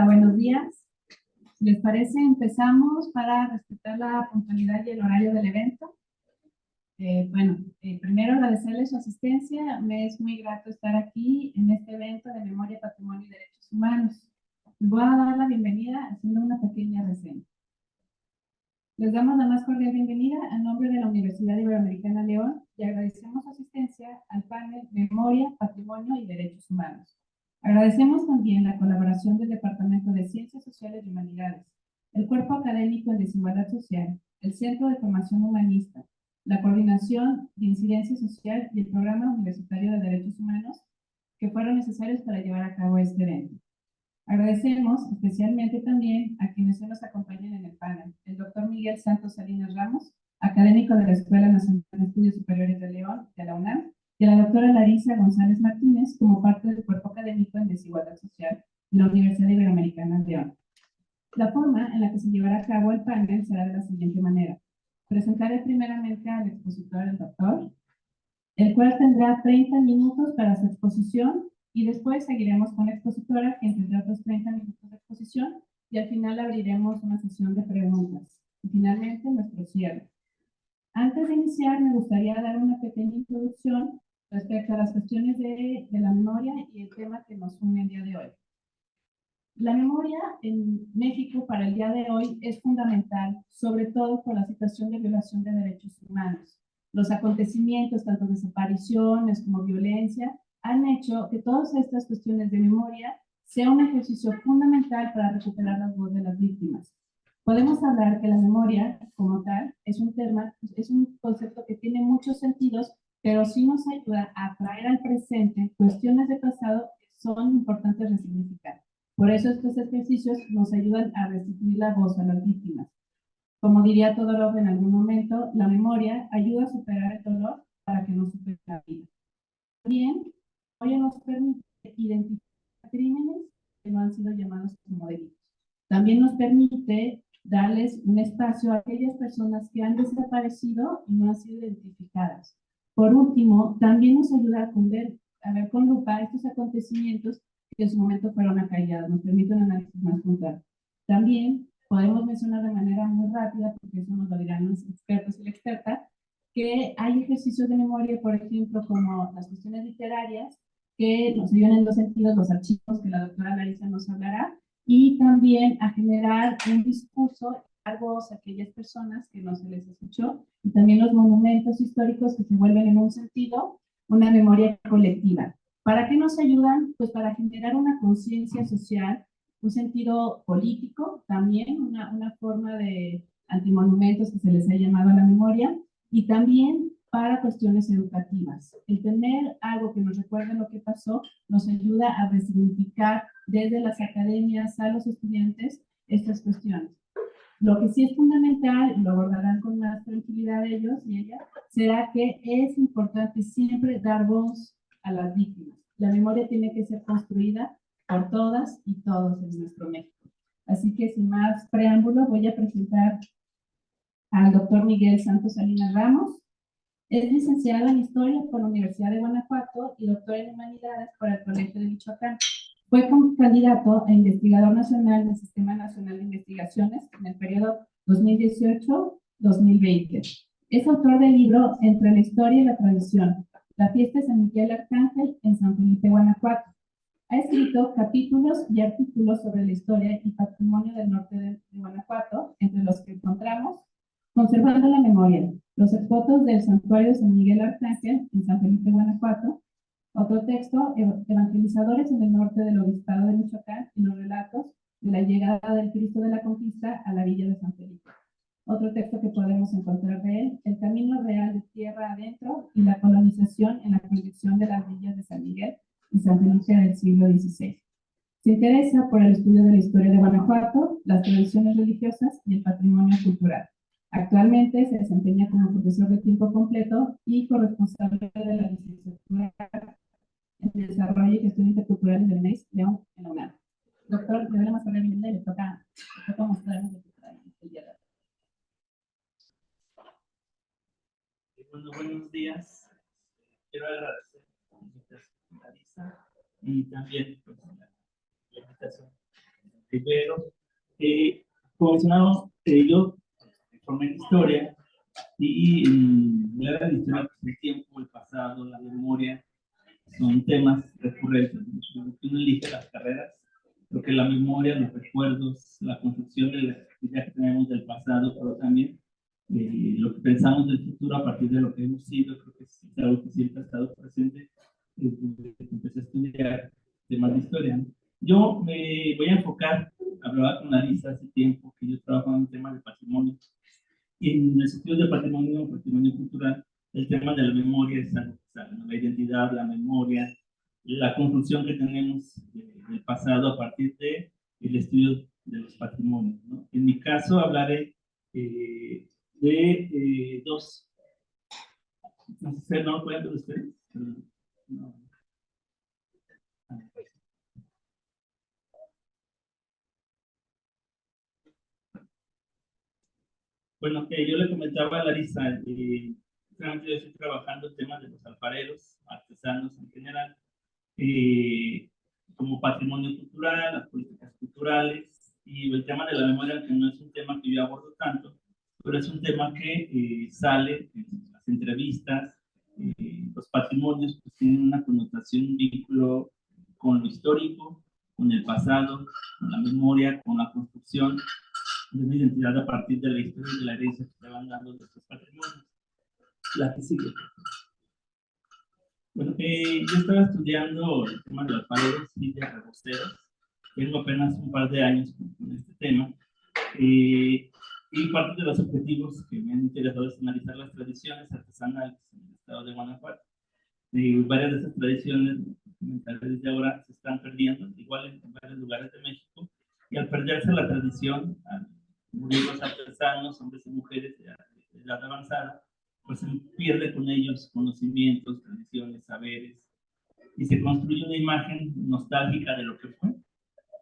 Hola, buenos días. Si les parece, empezamos para respetar la puntualidad y el horario del evento. Primero agradecerles su asistencia. Me es muy grato estar aquí en este evento de Memoria, Patrimonio y Derechos Humanos. Les voy a dar la bienvenida haciendo una pequeña reseña. Les damos la más cordial bienvenida a nombre de la Universidad Iberoamericana León y agradecemos su asistencia al panel Memoria, Patrimonio y Derechos Humanos. Agradecemos también la colaboración del Departamento de Ciencias Sociales y Humanidades, el Cuerpo Académico en Desigualdad Social, el Centro de Formación Humanista, la Coordinación de Incidencia Social y el Programa Universitario de Derechos Humanos que fueron necesarios para llevar a cabo este evento. Agradecemos especialmente también a quienes nos acompañan en el panel, el doctor Miguel Santos Salinas Ramos, académico de la Escuela Nacional de Estudios Superiores de León, de la UNAM, y a la doctora Larisa González Martínez como parte del Cuerpo Académico en Desigualdad Social de la Universidad Iberoamericana de León. La forma en la que se llevará a cabo el panel será de la siguiente manera. Presentaré primeramente al expositor, el doctor, el cual tendrá 30 minutos para su exposición y después seguiremos con la expositora, quien tendrá otros 30 minutos de exposición y al final abriremos una sesión de preguntas. Y finalmente, nuestro cierre. Antes de iniciar, me gustaría dar una pequeña introducción respecto a las cuestiones de la memoria y el tema que nos une el día de hoy. La memoria en México para el día de hoy es fundamental, sobre todo por la situación de violación de derechos humanos. Los acontecimientos, tanto desapariciones como violencia, han hecho que todas estas cuestiones de memoria sea un ejercicio fundamental para recuperar las voces de las víctimas. Podemos hablar que la memoria, como tal, es un concepto que tiene muchos sentidos, pero sí nos ayuda a traer al presente cuestiones del pasado que son importantes resignificar. Por eso estos ejercicios nos ayudan a restituir la voz a las víctimas. Como diría Todorov en algún momento, la memoria ayuda a superar el dolor para que no supere la vida. También, hoy nos permite identificar crímenes que no han sido llamados como delitos. También nos permite darles un espacio a aquellas personas que han desaparecido y no han sido identificadas. Por último, también nos ayuda a ver con lupa estos acontecimientos que en su momento fueron acallados, nos permite un análisis más puntual. También podemos mencionar de manera muy rápida, porque eso nos lo dirán los expertos y la experta, que hay ejercicios de memoria, por ejemplo, como las cuestiones literarias, que nos ayudan en dos sentidos, los archivos que la doctora Larisa nos hablará, y también a generar un discurso a voz a aquellas personas que no se les escuchó, y también los monumentos históricos que se vuelven en un sentido una memoria colectiva. ¿Para qué nos ayudan? Pues para generar una conciencia social, un sentido político, también una forma de antimonumentos que se les ha llamado a la memoria, y también para cuestiones educativas. El tener algo que nos recuerde lo que pasó nos ayuda a resignificar desde las academias a los estudiantes estas cuestiones. Lo que sí es fundamental, y lo abordarán con más tranquilidad ellos y ellas, será que es importante siempre dar voz a las víctimas. La memoria tiene que ser construida por todas y todos en nuestro México. Así que sin más preámbulo voy a presentar al doctor Miguel Santos Salinas Ramos. Es licenciado en Historia por la Universidad de Guanajuato y doctor en Humanidades por el Colegio de Michoacán. Fue candidato a investigador nacional del Sistema Nacional de Investigaciones en el periodo 2018-2020. Es autor del libro Entre la Historia y la Tradición, la fiesta de San Miguel Arcángel en San Felipe, Guanajuato. Ha escrito capítulos y artículos sobre la historia y patrimonio del norte de Guanajuato, entre los que encontramos Conservando la Memoria, los exvotos del Santuario de San Miguel Arcángel en San Felipe, Guanajuato. Otro texto, Evangelizadores en el norte del Obispado de Michoacán y los relatos de la llegada del Cristo de la Conquista a la villa de San Felipe. Otro texto que podemos encontrar de él, El Camino Real de Tierra Adentro y la colonización en la proyección de las villas de San Miguel y San Felipe del siglo XVI. Se interesa por el estudio de la historia de Guanajuato, las tradiciones religiosas y el patrimonio cultural. Actualmente se desempeña como profesor de tiempo completo y corresponsable de la licenciatura en Desarrollo y Gestión Intercultural del MEIS León en la UNAM. Doctor, le doy la más cordial bienvenida y le toca mostrarnos lo que trae el día de hoy. Bueno, buenos días. Quiero agradecer la invitación a Larisa y también pues, la invitación Rivero. Como mencionamos, yo formé historia y la historia, el tiempo, el pasado, la memoria, son temas recurrentes. Cuando uno elige las carreras, creo que la memoria, los recuerdos, la construcción de la idea que tenemos del pasado, pero también lo que pensamos del futuro a partir de lo que hemos sido, creo que es algo que siempre ha estado presente desde que empecé a estudiar temas de historia, ¿no? Yo me voy a enfocar, hablaba con Larisa hace tiempo que yo trabajo en un tema de patrimonio, y en el sentido de patrimonio, patrimonio cultural, el tema de la memoria es algo que sale, ¿no? La identidad, la memoria, la construcción que tenemos del pasado a partir de el estudio de los patrimonios, ¿no? En mi caso hablaré de dos, no sé si no pueden ver ustedes. No. Bueno, yo le comentaba a Larisa, realmente yo estoy trabajando el tema de los alfareros, artesanos en general, eh, como patrimonio cultural, las políticas culturales y el tema de la memoria, que no es un tema que yo abordo tanto, pero es un tema que sale en las entrevistas. Los patrimonios pues, tienen una connotación, un vínculo con lo histórico, con el pasado, con la memoria, con la construcción de una identidad a partir de la historia y de la herencia que se van dando de estos patrimonios. La que sigue. Bueno, yo estaba estudiando el tema de los paredes y de reboceros. Tengo apenas un par de años con este tema. Y parte de los objetivos que me han interesado es analizar las tradiciones artesanales en el estado de Guanajuato. Varias de esas tradiciones, desde ahora, se están perdiendo, igual en varios lugares de México. Y al perderse la tradición, al morir los artesanos, hombres y mujeres de edad avanzada, pues se pierde con ellos conocimientos, tradiciones, saberes, y se construye una imagen nostálgica de lo que fue,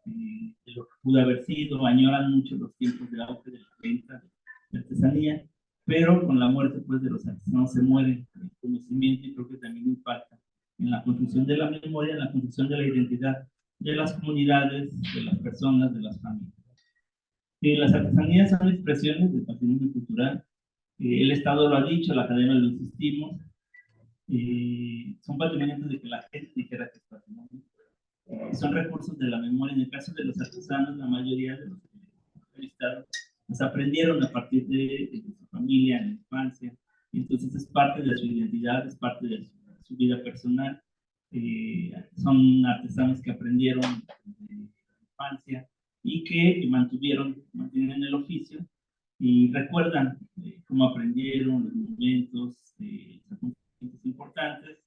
de lo que pudo haber sido. Añoran mucho los tiempos de auge de la venta de artesanía, pero con la muerte pues, de los artesanos se muere el conocimiento y creo que también impacta en la construcción de la memoria, en la construcción de la identidad de las comunidades, de las personas, de las familias. Las artesanías son expresiones del patrimonio cultural. El Estado lo ha dicho, la academia lo insistimos. Son patrimonios de que la gente dijera que es patrimonio. Son recursos de la memoria. En el caso de los artesanos, la mayoría de los entrevistados los aprendieron a partir de su familia, en la infancia. Entonces es parte de su identidad, es parte de su vida personal. Son artesanos que aprendieron desde la infancia y que mantienen el oficio y recuerdan cómo aprendieron los momentos, importantes,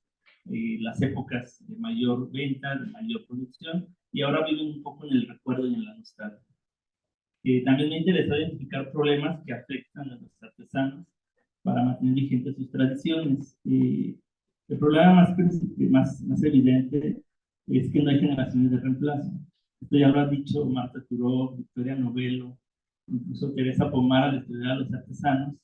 las épocas de mayor venta, de mayor producción, y ahora viven un poco en el recuerdo y en la nostalgia. También me interesa identificar problemas que afectan a los artesanos para mantener vigentes sus tradiciones. El problema más evidente es que no hay generaciones de reemplazo. Esto ya lo ha dicho Marta Turó, Victoria Novello, incluso Teresa Pomar al estudiar a los artesanos,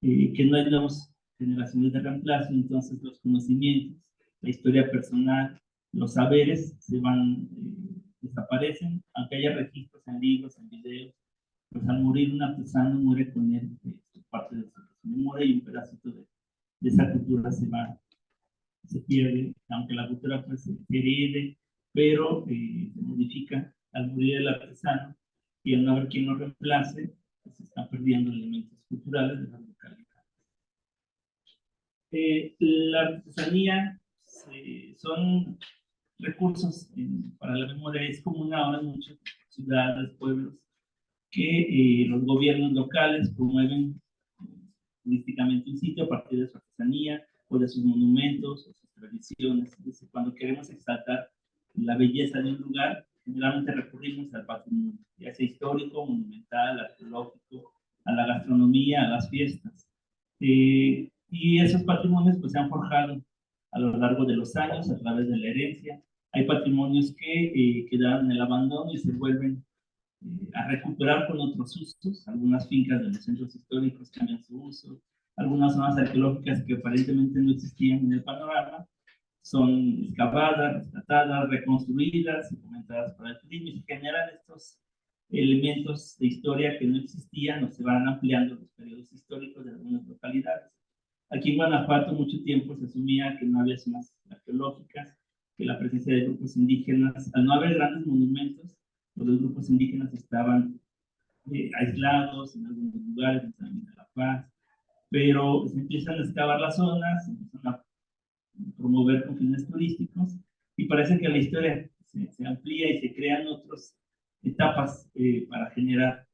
que no hay nuevas generaciones de reemplazo, entonces los conocimientos, la historia personal, los saberes se van, desaparecen, aunque haya registros en libros, en videos, pues al morir un artesano muere con él parte de su memoria y un pedacito de esa cultura se pierde, aunque la cultura pues se herede, pero se modifica al morir el artesano y al no haber quien lo reemplace, pues se están perdiendo elementos culturales de las localidades. La artesanía son recursos para la memoria, es común ahora en muchas ciudades, pueblos, que los gobiernos locales promueven turísticamente un sitio a partir de su artesanía o de sus monumentos o sus tradiciones. Entonces, cuando queremos exaltar la belleza de un lugar, generalmente recurrimos al patrimonio, ya sea histórico, monumental, arqueológico, a la gastronomía, a las fiestas. Y esos patrimonios pues, se han forjado a lo largo de los años a través de la herencia. Hay patrimonios que quedaron en el abandono y se vuelven a recuperar con otros usos. Algunas fincas de los centros históricos cambian su uso. Algunas zonas arqueológicas que aparentemente no existían en el panorama son excavadas, rescatadas, reconstruidas y fomentadas para el turismo y se generan estos elementos de historia que no existían o se van ampliando los periodos históricos de algunas localidades. Aquí en Guanajuato mucho tiempo se asumía que no había zonas arqueológicas, que la presencia de grupos indígenas, al no haber grandes monumentos, pues los grupos indígenas estaban aislados en algunos lugares, en La Paz, pero se empiezan a excavar las zonas, se empiezan a promover con fines turísticos, y parece que la historia se amplía y se crean otras etapas para generar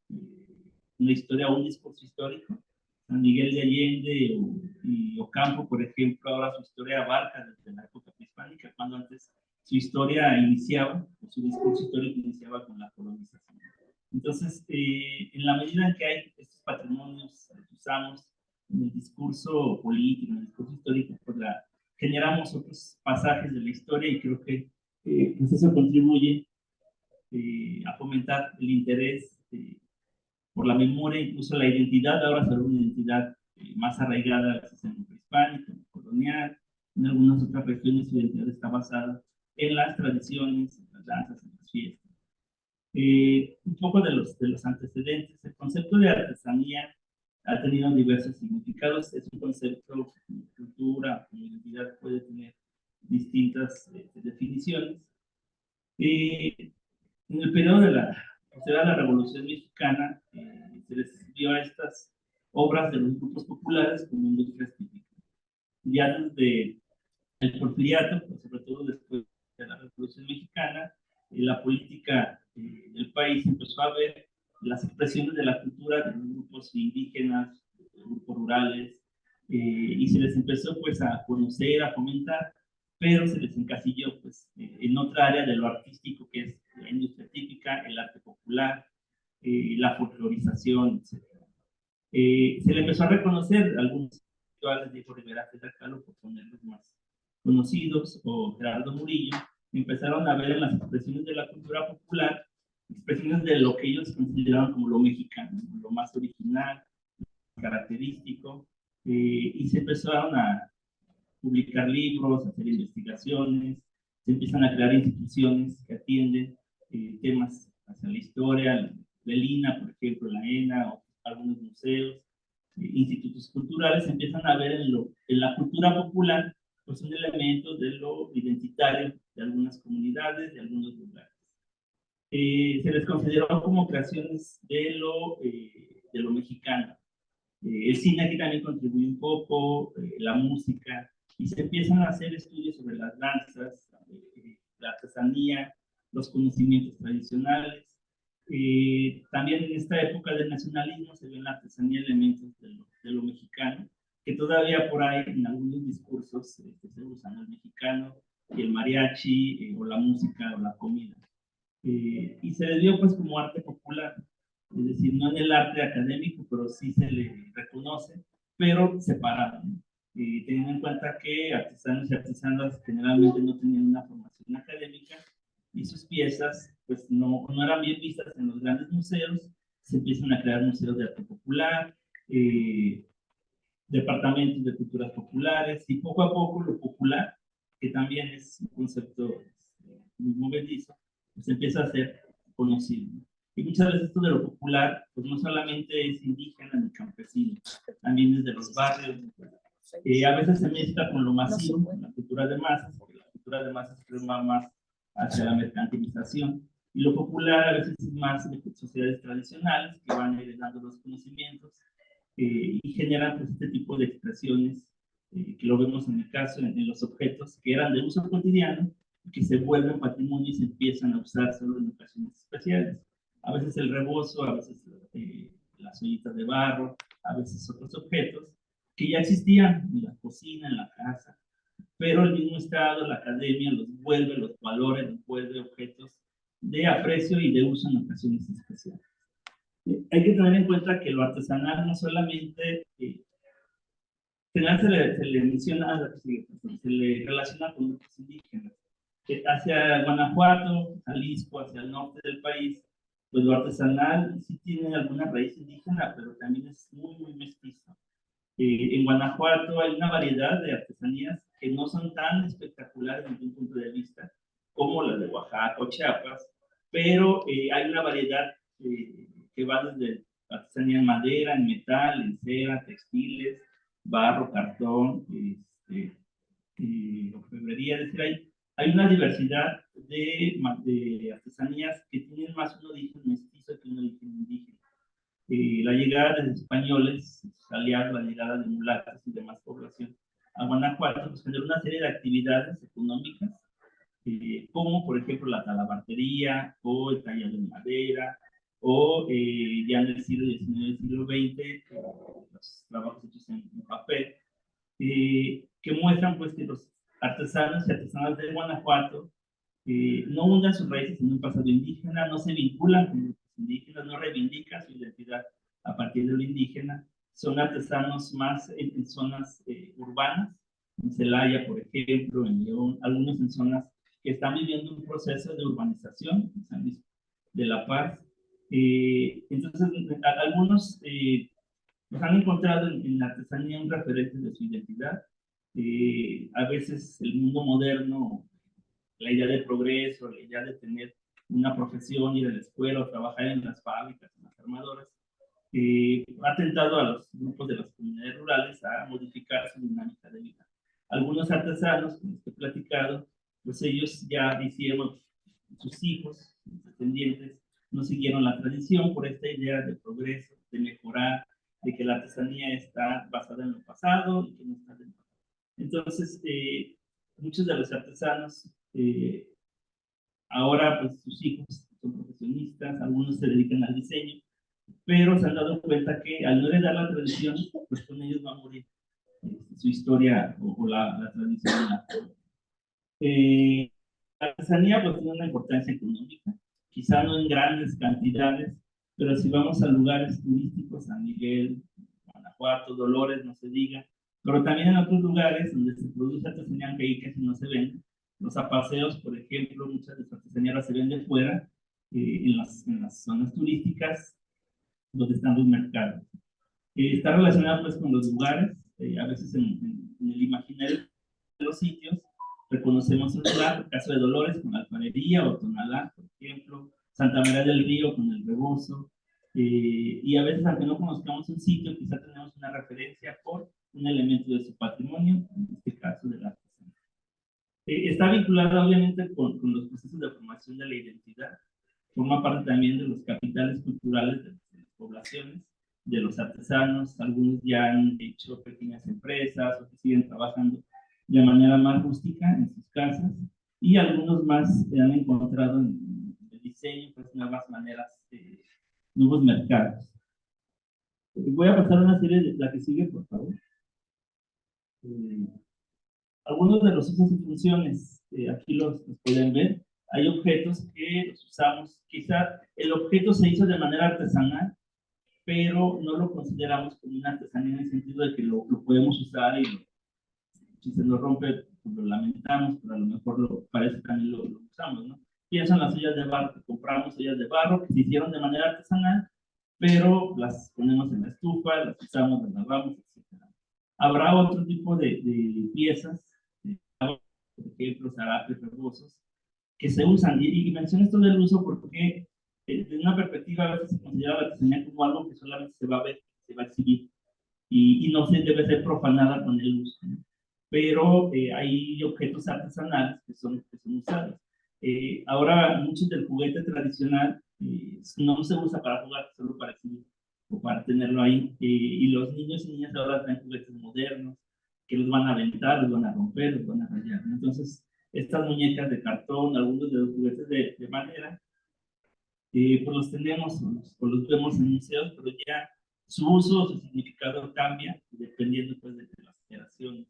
una historia o un discurso histórico. San Miguel de Allende y Ocampo, por ejemplo, ahora su historia abarca desde la época prehispánica, cuando antes su historia iniciaba, o su discurso histórico iniciaba con la colonización. Entonces, en la medida en que hay estos patrimonios que usamos en el discurso político, en el discurso histórico, pues generamos otros pasajes de la historia, y creo que pues eso contribuye a fomentar el interés por la memoria, incluso la identidad. Ahora será una identidad más arraigada a veces en el prehispánico, en el colonial, en algunas otras regiones su identidad está basada en las tradiciones, en las danzas, en las fiestas. Un poco de los antecedentes. El concepto de artesanía ha tenido diversos significados. Es un concepto de cultura, como identidad, puede tener distintas definiciones. En el periodo de la Revolución Mexicana, se les dio a estas obras de los grupos populares como industrias típicas. Ya desde el porfiriato, pues sobre todo después de la Revolución Mexicana, la política del país empezó a ver las expresiones de la cultura de los grupos indígenas, de los grupos rurales, y se les empezó pues a conocer, a fomentar, pero se les encasilló pues en otra área de lo artístico, que es la industria típica, el arte popular, la folclorización, etc. Se le empezó a reconocer algunos intelectuales, Diego Rivera Calo, por ponerlos más conocidos, o Gerardo Murillo, empezaron a ver en las expresiones de la cultura popular expresiones de lo que ellos consideraban como lo mexicano, lo más original, característico, y se empezaron a publicar libros, a hacer investigaciones, se empiezan a crear instituciones que atienden temas hacia la historia, la ELINA, por ejemplo, la ENA, o algunos museos, institutos culturales, se empiezan a ver en la cultura popular pues un elemento de lo identitario de algunas comunidades, de algunos lugares. Se les consideró como creaciones de lo mexicano. El cine aquí también contribuye un poco, la música, y se empiezan a hacer estudios sobre las danzas, la artesanía, los conocimientos tradicionales. También en esta época del nacionalismo se ve en la artesanía elementos de lo mexicano, que todavía por ahí en algunos discursos se usan el mexicano y el mariachi, o la música o la comida. Y se le dio pues como arte popular, es decir, no en el arte académico, pero sí se le reconoce, pero separado, ¿no? Teniendo en cuenta que artesanos y artesanas generalmente no tenían una formación académica, y sus piezas pues no eran bien vistas en los grandes museos. Se empiezan a crear museos de arte popular, departamentos de culturas populares, y poco a poco lo popular, que también es un concepto muy movedizo, pues empieza a ser conocido. Y muchas veces esto de lo popular, pues no solamente es indígena ni campesino, también es de los barrios. A veces se mezcla con lo masivo, con la cultura de masas, porque la cultura de masas va más hacia la mercantilización, y lo popular a veces es más de sociedades tradicionales que van heredando los conocimientos, y generan pues este tipo de expresiones, que lo vemos en el caso en los objetos que eran de uso cotidiano, que se vuelven patrimonio y se empiezan a usar solo en ocasiones especiales. A veces el rebozo, a veces las ollitas de barro, a veces otros objetos que ya existían en la cocina, en la casa, pero el mismo Estado, la academia, los vuelve, los valores, los vuelve objetos de aprecio y de uso en ocasiones especiales. Hay que tener en cuenta que lo artesanal no solamente se le menciona, se le relaciona con grupos indígenas. Hacia Guanajuato, Jalisco, hacia el norte del país, pues lo artesanal sí tiene alguna raíz indígena, pero también es muy, muy mestizo. En Guanajuato hay una variedad de artesanías que no son tan espectaculares desde un punto de vista como las de Oaxaca o Chiapas, pero hay una variedad que va desde artesanía en madera, en metal, en cera, textiles, barro, cartón, orfebrería. Es decir, hay una diversidad de artesanías que tienen más un origen mestizo que un origen indígena. La llegada de los españoles, aliados, la llegada de mulatas y demás población a Guanajuato, pues generó una serie de actividades económicas, como por ejemplo la talabartería o el tallado de madera, o ya en el siglo XIX y siglo XX, los trabajos hechos en papel, que muestran pues que los artesanos y artesanas de Guanajuato no hundan sus raíces en un pasado indígena, no se vinculan con grupos indígenas, no reivindican su identidad a partir de lo indígena, son artesanos más en zonas urbanas, en Celaya, por ejemplo, en León, algunos en zonas que están viviendo un proceso de urbanización, en San Luis de la Paz. Entonces, algunos nos han encontrado en la artesanía un referente de su identidad. A veces el mundo moderno, la idea de progreso, la idea de tener una profesión, ir a la escuela o trabajar en las fábricas, en las armadoras, ha tentado a los grupos de las comunidades rurales a modificar su dinámica de vida. Algunos artesanos con los que he platicado, pues ellos ya hicieron, sus hijos, sus descendientes, no siguieron la tradición por esta idea de progreso, de mejorar, de que la artesanía está basada en lo pasado y que no está dentro. Entonces, muchos de los artesanos, ahora pues sus hijos son profesionistas, algunos se dedican al diseño, pero se han dado cuenta que al no heredar la tradición, pues con ellos va a morir su historia o la tradición. La artesanía pues tiene una importancia económica, quizá no en grandes cantidades, pero si vamos a lugares turísticos, San Miguel, Guanajuato, Dolores, no se diga, pero también en otros lugares donde se produce artesanía que ahí casi no se vende. Los apaseos, por ejemplo, muchas de las artesanías se venden fuera, en las zonas turísticas, donde están los mercados. Está relacionado pues con los lugares, a veces en el imaginario de los sitios, reconocemos un lugar, el caso de Dolores con la alfarería o Tonalá, por ejemplo, Santa María del Río con el rebozo, y a veces aunque no conozcamos un sitio, quizá tenemos una referencia por un elemento de su patrimonio, en este caso de la artesanía. Está vinculada obviamente con los procesos de formación de la identidad, forma parte también de los capitales culturales de las poblaciones, de los artesanos. Algunos ya han hecho pequeñas empresas o que siguen trabajando de manera más rústica en sus casas, y algunos más han encontrado en el diseño pues nuevas maneras, nuevos mercados. Voy a pasar una serie de la que sigue, por favor. Algunos de los usos y funciones, aquí los pueden ver. Hay objetos que los usamos, quizá el objeto se hizo de manera artesanal, pero no lo consideramos como una artesanía en el sentido de que lo podemos usar y si se nos rompe, pues lo lamentamos, pero a lo mejor para eso también lo usamos, ¿no? Pienso en las ollas de barro, que compramos ollas de barro que se hicieron de manera artesanal, pero las ponemos en la estufa, las usamos, las lavamos, etc. Habrá otro tipo de piezas, por ejemplo, zarapes, rebozos, que se usan. Y menciono esto del uso porque desde una perspectiva a veces se considera la artesanía como algo que solamente se va a ver, se va a exhibir, y no se debe ser profanada con el uso, ¿no? Pero hay objetos artesanales que son usados. Ahora muchos del juguete tradicional no se usa para jugar, solo para exhibir o para tenerlo ahí. Y los niños y niñas ahora traen juguetes modernos que los van a aventar, los van a romper, los van a rayar. Entonces, estas muñecas de cartón, algunos de los juguetes de madera, pues los tenemos o los vemos en museos, pero ya su uso, su significado cambia dependiendo pues de las generaciones.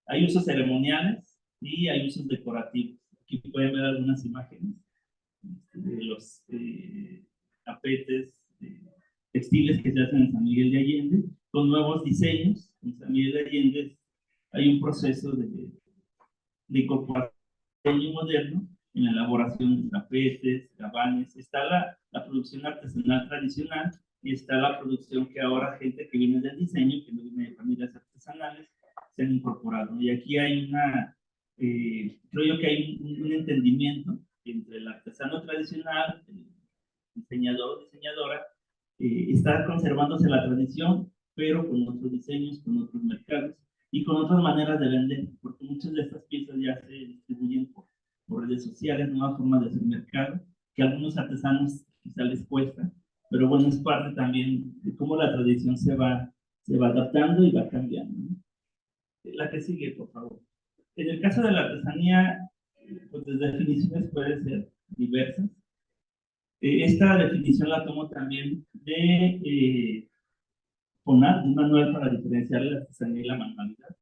Hay usos ceremoniales y hay usos decorativos. Aquí pueden ver algunas imágenes de los tapetes textiles que se hacen en San Miguel de Allende, con nuevos diseños. En San Miguel de Allende hay un proceso de incorporación moderno en la elaboración de tapetes, gabanes. Está la producción artesanal tradicional y está la producción que ahora gente que viene del diseño, que no viene de familias artesanales, se han incorporado. Y aquí hay creo yo que hay un entendimiento entre el artesano tradicional, diseñador o diseñadora, está conservándose la tradición, pero con otros diseños, con otros mercados y con otras maneras de vender, porque muchas de estas piezas ya se distribuyen por redes sociales, nuevas formas de hacer mercado, que a algunos artesanos quizá les cuesta, pero bueno, es parte también de cómo la tradición se va adaptando y va cambiando, ¿no? La que sigue, por favor. En el caso de la artesanía, pues las definiciones pueden ser diversas. Esta definición la tomo también de FONAT, un manual para diferenciar la artesanía y la manualidad,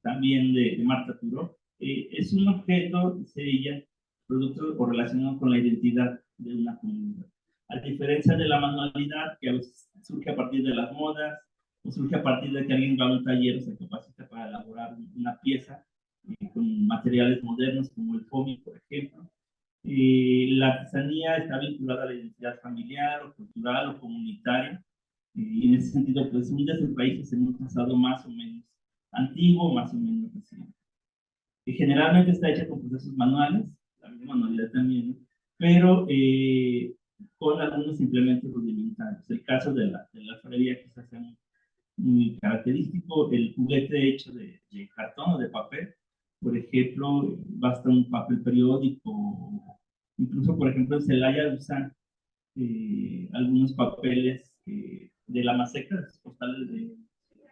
también de Marta Turó. Es un objeto, dice ella, producto o relacionado con la identidad de una comunidad. A diferencia de la manualidad, que a veces surge a partir de las modas, o surge a partir de que alguien va a un taller o se capacita para elaborar una pieza con materiales modernos como el foamy, por ejemplo. La artesanía está vinculada a la identidad familiar o cultural o comunitaria. Y en ese sentido, pues muchas países en un pasado más o menos antiguo, más o menos reciente. Generalmente está hecha con procesos manuales, la misma manualidad también, ¿no? Pero con algunos implementos rudimentarios. El caso de la alfarería quizás sea muy característico. El juguete hecho de cartón o de papel, por ejemplo, basta un papel periódico, incluso por ejemplo en Celaya usan algunos papeles de la maseca, de postales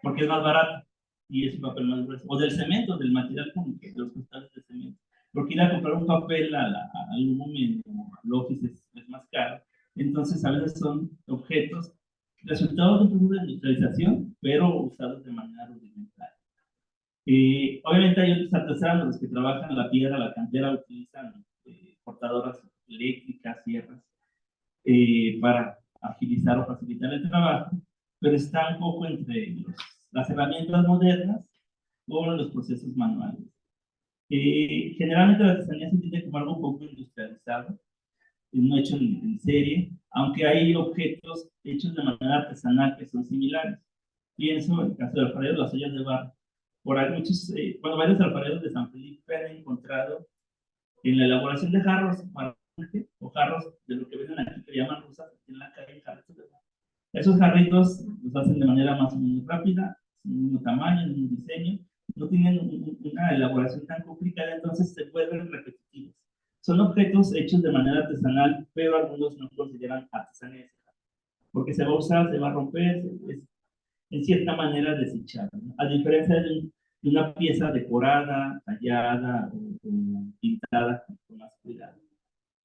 porque es más barato y es un papel más grueso, o del cemento, del material como que de los postales de cemento, porque ir a comprar un papel al Lumen o al Office es más caro. Entonces a veces son objetos resultado de un proceso de industrialización, pero usados de manera rudimentaria. Obviamente hay otros artesanos, los que trabajan la piedra, la cantera, utilizan cortadoras eléctricas, sierras, para agilizar o facilitar el trabajo, pero está un poco entre las herramientas modernas o los procesos manuales. Generalmente la artesanía se entiende como algo un poco industrializado, no hecho en serie, aunque hay objetos hechos de manera artesanal que son similares. Pienso en el caso de alfareros, las ollas de barro. Por ahí muchos, bueno, varios alfareros de San Felipe han encontrado en la elaboración de jarros para o jarros de lo que venden aquí que llaman rusas, en la calle jarritos de barro. Esos jarritos los hacen de manera más o menos rápida, sin el mismo tamaño, el mismo diseño, no tienen una elaboración tan complicada, entonces se vuelven repetitivos. Son objetos hechos de manera artesanal, pero algunos no consideran artesanía, porque se va a usar, se va a romper, es en cierta manera desechable, ¿no? A diferencia de una pieza decorada, tallada o pintada con más cuidado.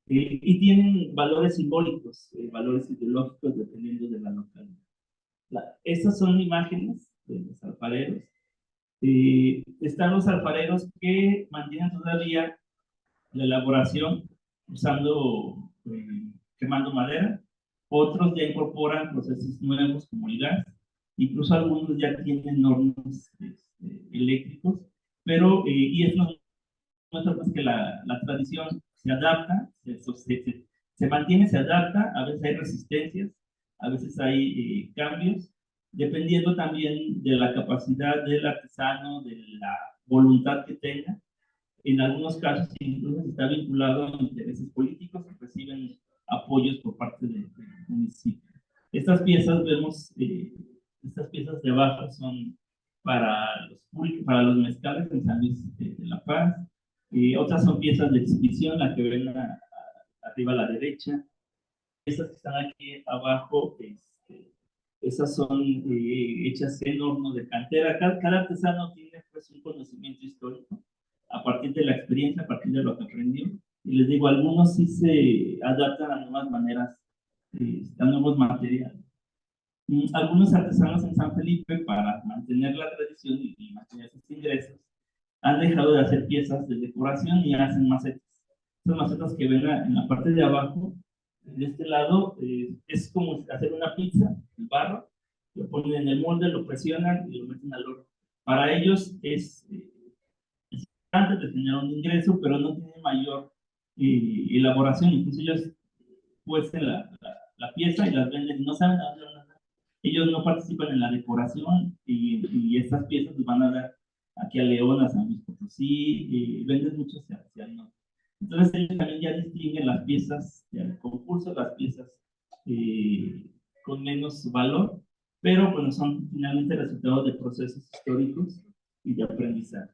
Y tienen valores simbólicos, valores ideológicos dependiendo de la localidad. Estas son imágenes de los alfareros. Están los alfareros que mantienen todavía la elaboración usando, quemando madera. Otros ya incorporan procesos nuevos como el gas. Incluso algunos ya tienen hornos eléctricos. Pero, y eso nos muestra pues, que la tradición se adapta, se mantiene, se adapta. A veces hay resistencias, a veces hay cambios, dependiendo también de la capacidad del artesano, de la voluntad que tenga. En algunos casos incluso está vinculado a intereses políticos que reciben apoyos por parte del municipio. Estas piezas, vemos, estas piezas de abajo son para los mezcales en San Luis de la Paz. Otras son piezas de exhibición, la que ven arriba a la derecha. Estas que están aquí abajo, esas son hechas en horno de cantera. Cada artesano tiene pues, un conocimiento histórico a partir de la experiencia, a partir de lo que aprendió. Y les digo, algunos sí se adaptan a nuevas maneras, a nuevos materiales. Algunos artesanos en San Felipe, para mantener la tradición y mantener sus ingresos, han dejado de hacer piezas de decoración y hacen macetas. Estas macetas que ven en la parte de abajo, de este lado, es como hacer una pizza, el barro, lo ponen en el molde, lo presionan y lo meten al horno. Para ellos es antes de tener un ingreso, pero no tiene mayor elaboración. Incluso ellos cuestan la pieza y las venden y no saben a dónde van a dar. Ellos no participan en la decoración y estas piezas les van a dar aquí a León, a San Luis Potosí, venden mucho hacia el norte. Entonces ellos también ya distinguen las piezas del concurso, las piezas con menos valor, pero bueno, son finalmente resultados de procesos históricos y de aprendizaje.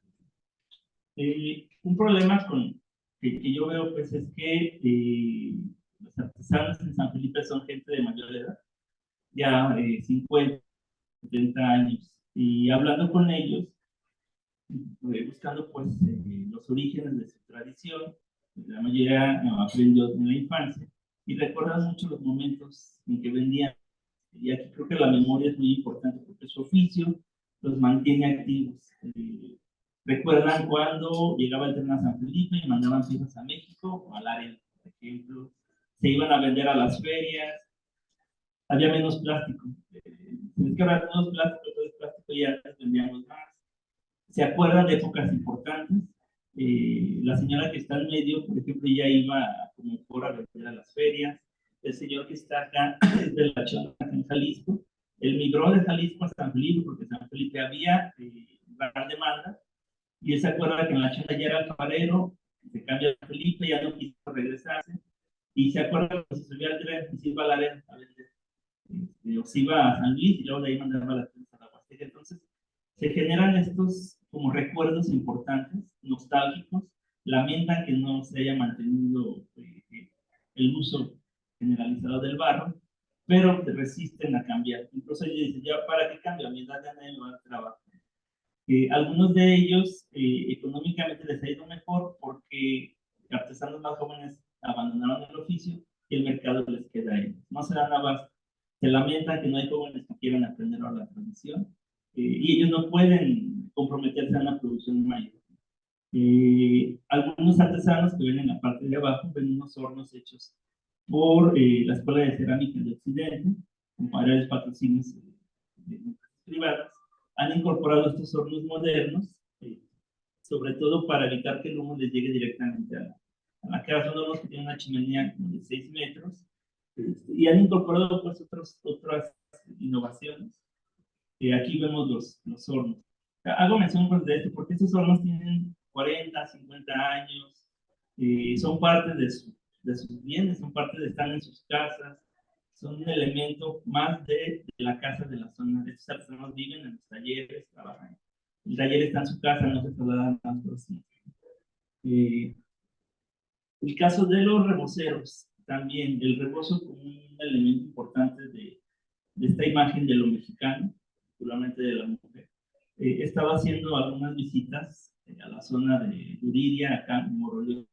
Un problema que yo veo pues es que los artesanos en San Felipe son gente de mayor edad, ya 50, 70 años, y hablando con ellos, buscando pues los orígenes de su tradición, la mayoría aprendió en la infancia, y recuerdan mucho los momentos en que vendían. Y aquí creo que la memoria es muy importante porque su oficio los mantiene activos. ¿Recuerdan cuando llegaba el tren a San Felipe y mandaban piezas a México o al área, por ejemplo? Se iban a vender a las ferias, había menos plástico. Es que ahora todo es plástico y antes vendíamos más. ¿Se acuerdan de épocas importantes? La señora que está en medio, por ejemplo, ya iba como por a vender a las ferias. El señor que está acá es de la Chona, en Jalisco. Él migró de Jalisco a San Felipe porque en San Felipe había gran demanda. Y él se acuerda que en la Chona ya era alfarero, se cambia a Felipe, ya no quiso regresarse. Y se acuerda que se subía al tren y se iba a la arena a vender. O se iba a San Luis y luego de ahí mandaba las cosas a la Huasteca. Entonces, se generan estos como recuerdos importantes, nostálgicos, lamentan que no se haya mantenido el uso generalizado del barro, pero resisten a cambiar. Incluso ellos dicen, ya, ¿para qué cambio? A mi edad ya nadie me va a dar trabajo. Algunos de ellos económicamente les ha ido mejor porque artesanos más jóvenes abandonaron el oficio y el mercado les queda a ellos. No se dan abasto. Se lamentan que no hay jóvenes que quieran aprender a la tradición y ellos no pueden comprometerse a una producción mayor. Algunos artesanos que ven en la parte de abajo ven unos hornos hechos por la Escuela de Cerámica de Occidente, con varios patrocinios de empresas privadas, han incorporado estos hornos modernos, sobre todo para evitar que el humo les llegue directamente a la casa. Son hornos que tienen una chimenea como de 6 metros, y han incorporado pues otras innovaciones. Aquí vemos los hornos. Hago mención pues, de esto porque estos hornos tienen 40, 50 años, son parte de sus bienes, son parte de estar en sus casas, son un elemento más de la casa de la zona. Estos artesanos viven en los talleres, trabajan. El taller está en su casa, no se trasladan tanto así. El caso de los reboceros, también el rebozo como un elemento importante de esta imagen de lo mexicano, particularmente de la mujer. Estaba haciendo algunas visitas a la zona de Yuriria, acá en Moroleón.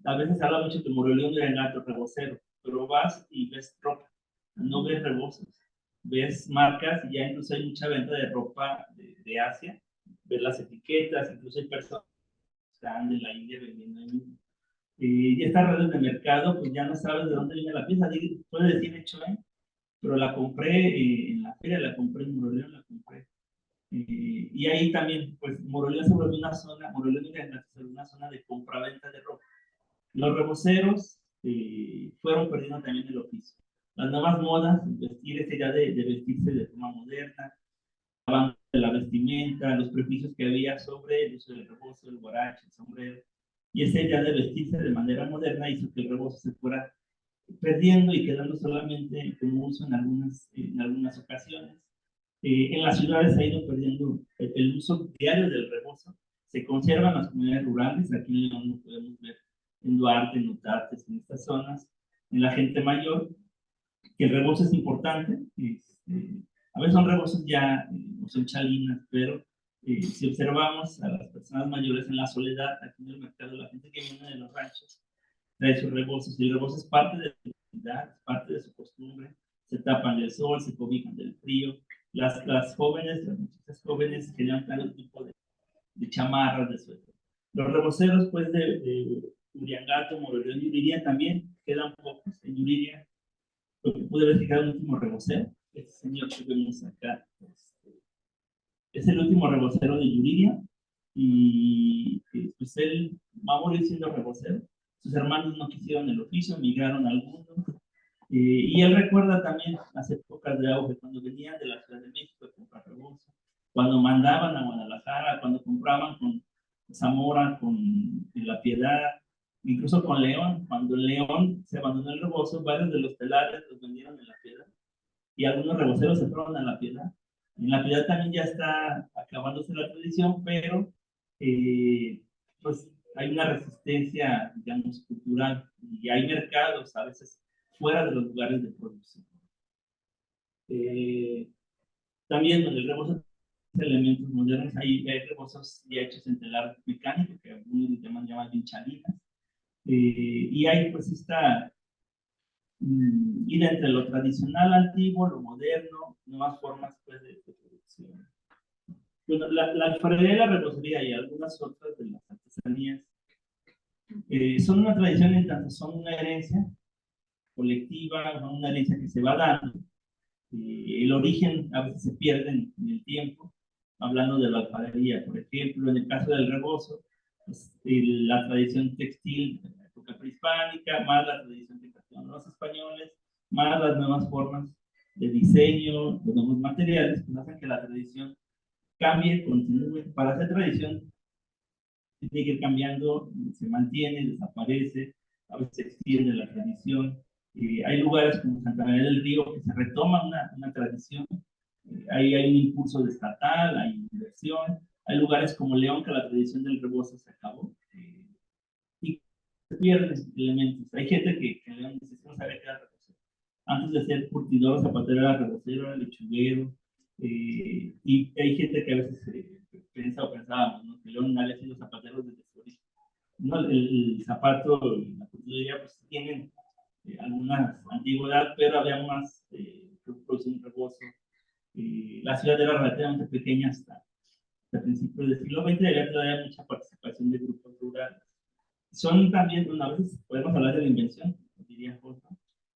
A veces habla mucho que Moroleón era el gato rebocero, pero vas y ves ropa, no ves rebozos, ves marcas y ya incluso hay mucha venta de ropa de Asia, ves las etiquetas, incluso hay personas que están de la India vendiendo ahí mismo. Y estas redes de mercado, pues ya no sabes de dónde viene la pieza, puede decir hecho pero la compré en la feria, la compré en Moroleón, la compré. Y ahí también, pues Moroleón se volvió una zona, Moroleón se volvió una zona de compra-venta de ropa. Los reboceros fueron perdiendo también el oficio. Las nuevas modas, vestir esta idea de vestirse de forma moderna, de la vestimenta, los prejuicios que había sobre el uso del rebozo, el guarache, el sombrero, y esa idea de vestirse de manera moderna hizo que el rebozo se fuera perdiendo y quedando solamente como uso en algunas ocasiones. En las ciudades ha ido perdiendo el uso diario del rebozo. Se conservan las comunidades rurales, aquí en León lo podemos ver en Duarte, en Utates, en estas zonas, en la gente mayor, que el rebozo es importante. A veces son rebozos ya, no son chalinas, pero si observamos a las personas mayores en la soledad, aquí en el mercado, la gente que viene de los ranchos, trae sus rebozos, y el rebozo es parte de su identidad, es parte de su costumbre, se tapan del sol, se cobijan del frío. Las jóvenes, las muchachas jóvenes querían cada tipo de chamarras, de suéter. Los reboceros, pues, de Uriangato, Moroleón y Yuriria también quedan pocos. En Yuriria, lo que pude ver que el último rebocero, este señor que vemos acá, es el último rebocero de Yuriria, y pues él va a morir siendo rebocero. Sus hermanos no quisieron el oficio, migraron algunos. Y él recuerda también las épocas de auge, cuando venían de la Ciudad de México a comprar rebozo, cuando mandaban a Guadalajara, cuando compraban con Zamora, con La Piedad, incluso con León. Cuando León se abandonó el rebozo, varios de los telares los vendieron en La Piedad y algunos reboceros se fueron a La Piedad. En La Piedad también ya está acabándose la tradición, pero pues hay una resistencia, digamos, cultural y hay mercados a veces fuera de los lugares de producción. También en el rebozo elementos modernos, hay rebozos ya hechos en telar mecánico, que algunos le llaman vinchalinas, y hay pues esta ida entre lo tradicional, antiguo, lo moderno, nuevas formas pues, de producción. Bueno, la alfarería y la repostería y algunas otras de las artesanías son una tradición en tanto son una herencia colectiva, una herencia que se va dando. El origen a veces se pierde en el tiempo, hablando de la alfarería, por ejemplo, en el caso del rebozo, pues, la tradición textil de la época prehispánica, más la tradición que trajeron los españoles, más las nuevas formas de diseño, los nuevos materiales, pues hacen que la tradición cambie, continúe. Para hacer tradición, tiene que ir cambiando, se mantiene, desaparece, a veces se extiende la tradición. Hay lugares como Santa María del Río que se retoma una tradición, ahí hay un impulso de estatal, hay inversión. Hay lugares como León que la tradición del rebozo se acabó y se pierden elementos. Hay gente que León dice que no sabe qué era rebocero. Antes de ser curtidor, zapatero era rebocero, era lechuguero. Y hay gente que a veces piensa o pensábamos, ¿no? Que León había sido zapatero desde su origen. No, el zapato y la curtiduría pues tienen alguna antigüedad, pero había más producción de rebozo. La ciudad era relativamente pequeña hasta principios del siglo XX, y había todavía mucha participación de grupos rurales. Son también, bueno, a veces podemos hablar de la invención, diría Jorge.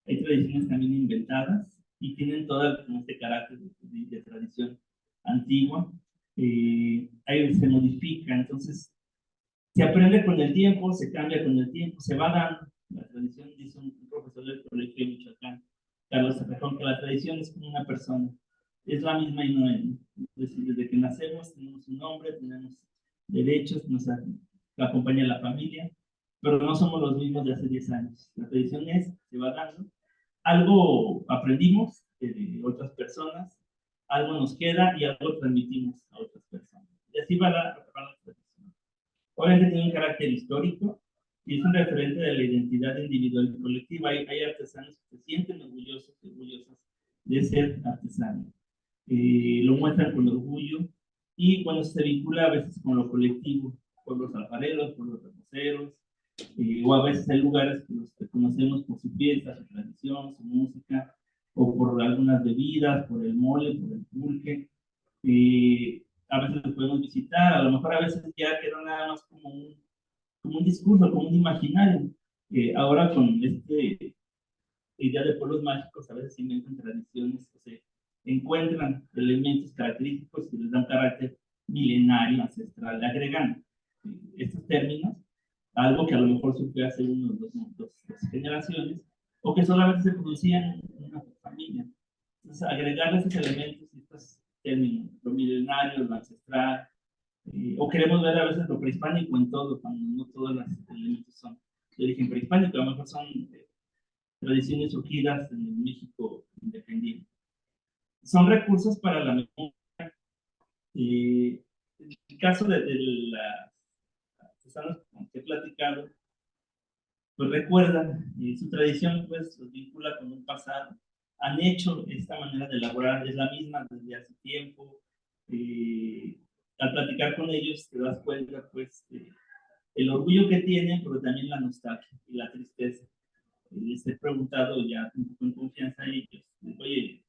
Hay tradiciones también inventadas y tienen todo este carácter de tradición antigua. Ahí se modifica, entonces se aprende con el tiempo, se cambia con el tiempo, se va dando. La tradición, dice un profesor del colegio de Michoacán, Carlos Arrejón, que la tradición es como una persona, es la misma y no es. Es decir, desde que nacemos tenemos un nombre, tenemos derechos, nos acompaña la familia, pero no somos los mismos de hace 10 años. La tradición se va dando. Algo aprendimos de otras personas, algo nos queda y algo transmitimos a otras personas. Y así va la tradición. Obviamente tiene un carácter histórico y es un referente de la identidad individual y colectiva. Hay artesanos que se sienten orgullosos y orgullosas de ser artesanos. Lo muestran con orgullo y cuando se vincula a veces con lo colectivo, por los alfareros, por los reboceros, o a veces hay lugares que los conocemos por su fiesta, su tradición, su música, o por algunas bebidas, por el mole, por el pulque. A veces los podemos visitar, a lo mejor a veces ya quedó nada más como un discurso, como un imaginario. Ahora con idea de pueblos mágicos, a veces se inventan tradiciones, o sea, encuentran elementos característicos que les dan carácter milenario, ancestral, le agregan estos términos, algo que a lo mejor surgió hace unos dos generaciones, o que solamente se producían en una familia. Entonces, agregar esos elementos y estos términos, lo milenario, lo ancestral, o queremos ver a veces lo prehispánico en todo, cuando no todos los elementos son de origen prehispánico, a lo mejor son tradiciones surgidas en el México independiente. Son recursos para la memoria. En el caso de las artesanas que he platicado, pues recuerdan su tradición, pues los vincula con un pasado. Han hecho esta manera de elaborar, es la misma desde hace tiempo. Al platicar con ellos te das cuenta, pues, el orgullo que tienen, pero también la nostalgia y la tristeza. Les he preguntado ya un poco en confianza a ellos, oye,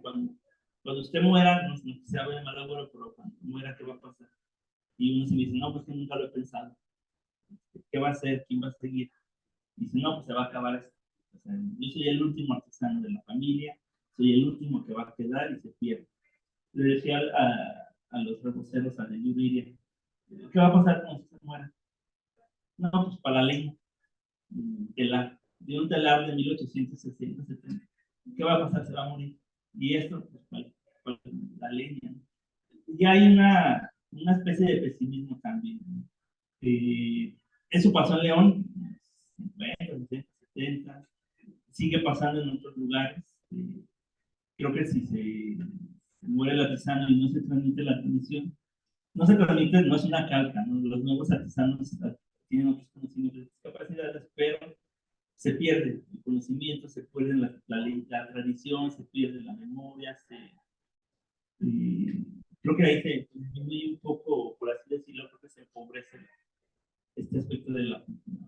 cuando usted muera, no se sabe de mal abuelo, pero cuando muera, ¿qué va a pasar? Y uno se dice, no, pues que nunca lo he pensado. ¿Qué va a hacer? ¿Quién va a seguir? Y dice, no, pues se va a acabar esto. O sea, yo soy el último artesano de la familia, soy el último que va a quedar y se pierde. Le decía a los reboceros, a la Yuriria, ¿qué va a pasar cuando usted muera? No, pues para la leña, de un telar de 1860, 70. ¿Qué va a pasar? Se va a morir. Y esto, pues, para la leña. Y hay una especie de pesimismo también. Eso pasó en León, 50, 60, 70. Sigue pasando en otros lugares. Creo que si se muere el artesano y no se transmite la tradición, no se transmite, no es una calca, ¿no? Los nuevos artesanos tienen otros conocimientos y capacidades, pero se pierde el conocimiento, se pierde la tradición, se pierde la memoria, creo que ahí se disminuye un poco, por así decirlo, creo que se empobrece este aspecto de la cultura.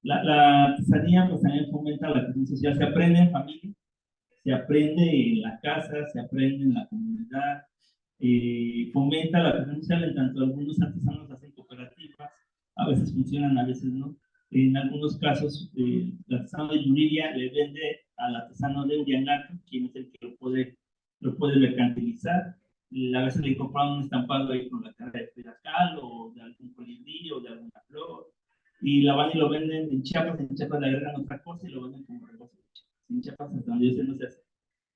La artesanía pues también fomenta la actividad social, se aprende en familia, se aprende en la casa, se aprende en la comunidad, fomenta la actividad social, en tanto algunos artesanos hacen cooperativas, a veces funcionan, a veces no. En algunos casos, el artesano de Yuriria le vende al artesano de Uriangato, quien es el que lo puede mercantilizar. Y a veces le compran un estampado ahí con la cara de Piracal o de algún colibrí o de alguna flor. Y la van y lo venden en Chiapas le agregan otra cosa y lo venden como rebozo. En Chiapas, hasta donde yo sé, no se hace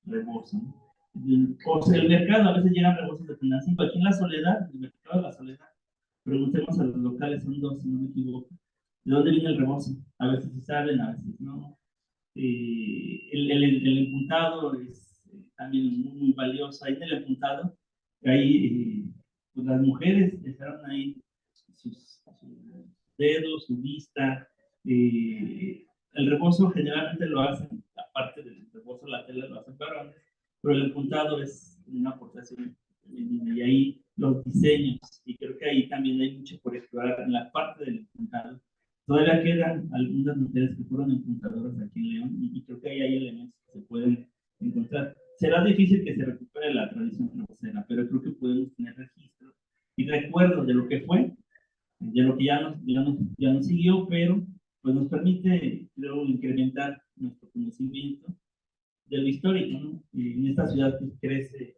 rebozo, ¿no? O sea, el mercado, a veces llegan rebozos de Tenancingo. Aquí en La Soledad, el mercado de La Soledad, preguntemos a los locales, son dos, si no me equivoco. ¿De dónde viene el rebozo? A veces sí saben, a veces no. El empuntado es también muy, muy valioso. Ahí en el empuntado, ahí pues las mujeres dejaron ahí sus dedos, su vista. El rebozo generalmente lo hacen, aparte del rebozo, la tela lo hacen varones, pero el empuntado es una aportación y ahí los diseños, y creo que ahí también hay mucho por explorar en la parte del empuntado. Todavía quedan algunas mujeres que fueron empuntadoras aquí en León y creo que ahí hay elementos que se pueden encontrar. Será difícil que se recupere la tradición rebocera, pero creo que podemos tener registro y recuerdos de lo que fue, de lo que ya no siguió, pero pues nos permite, creo, incrementar nuestro conocimiento de lo histórico, ¿no? Y en esta ciudad que crece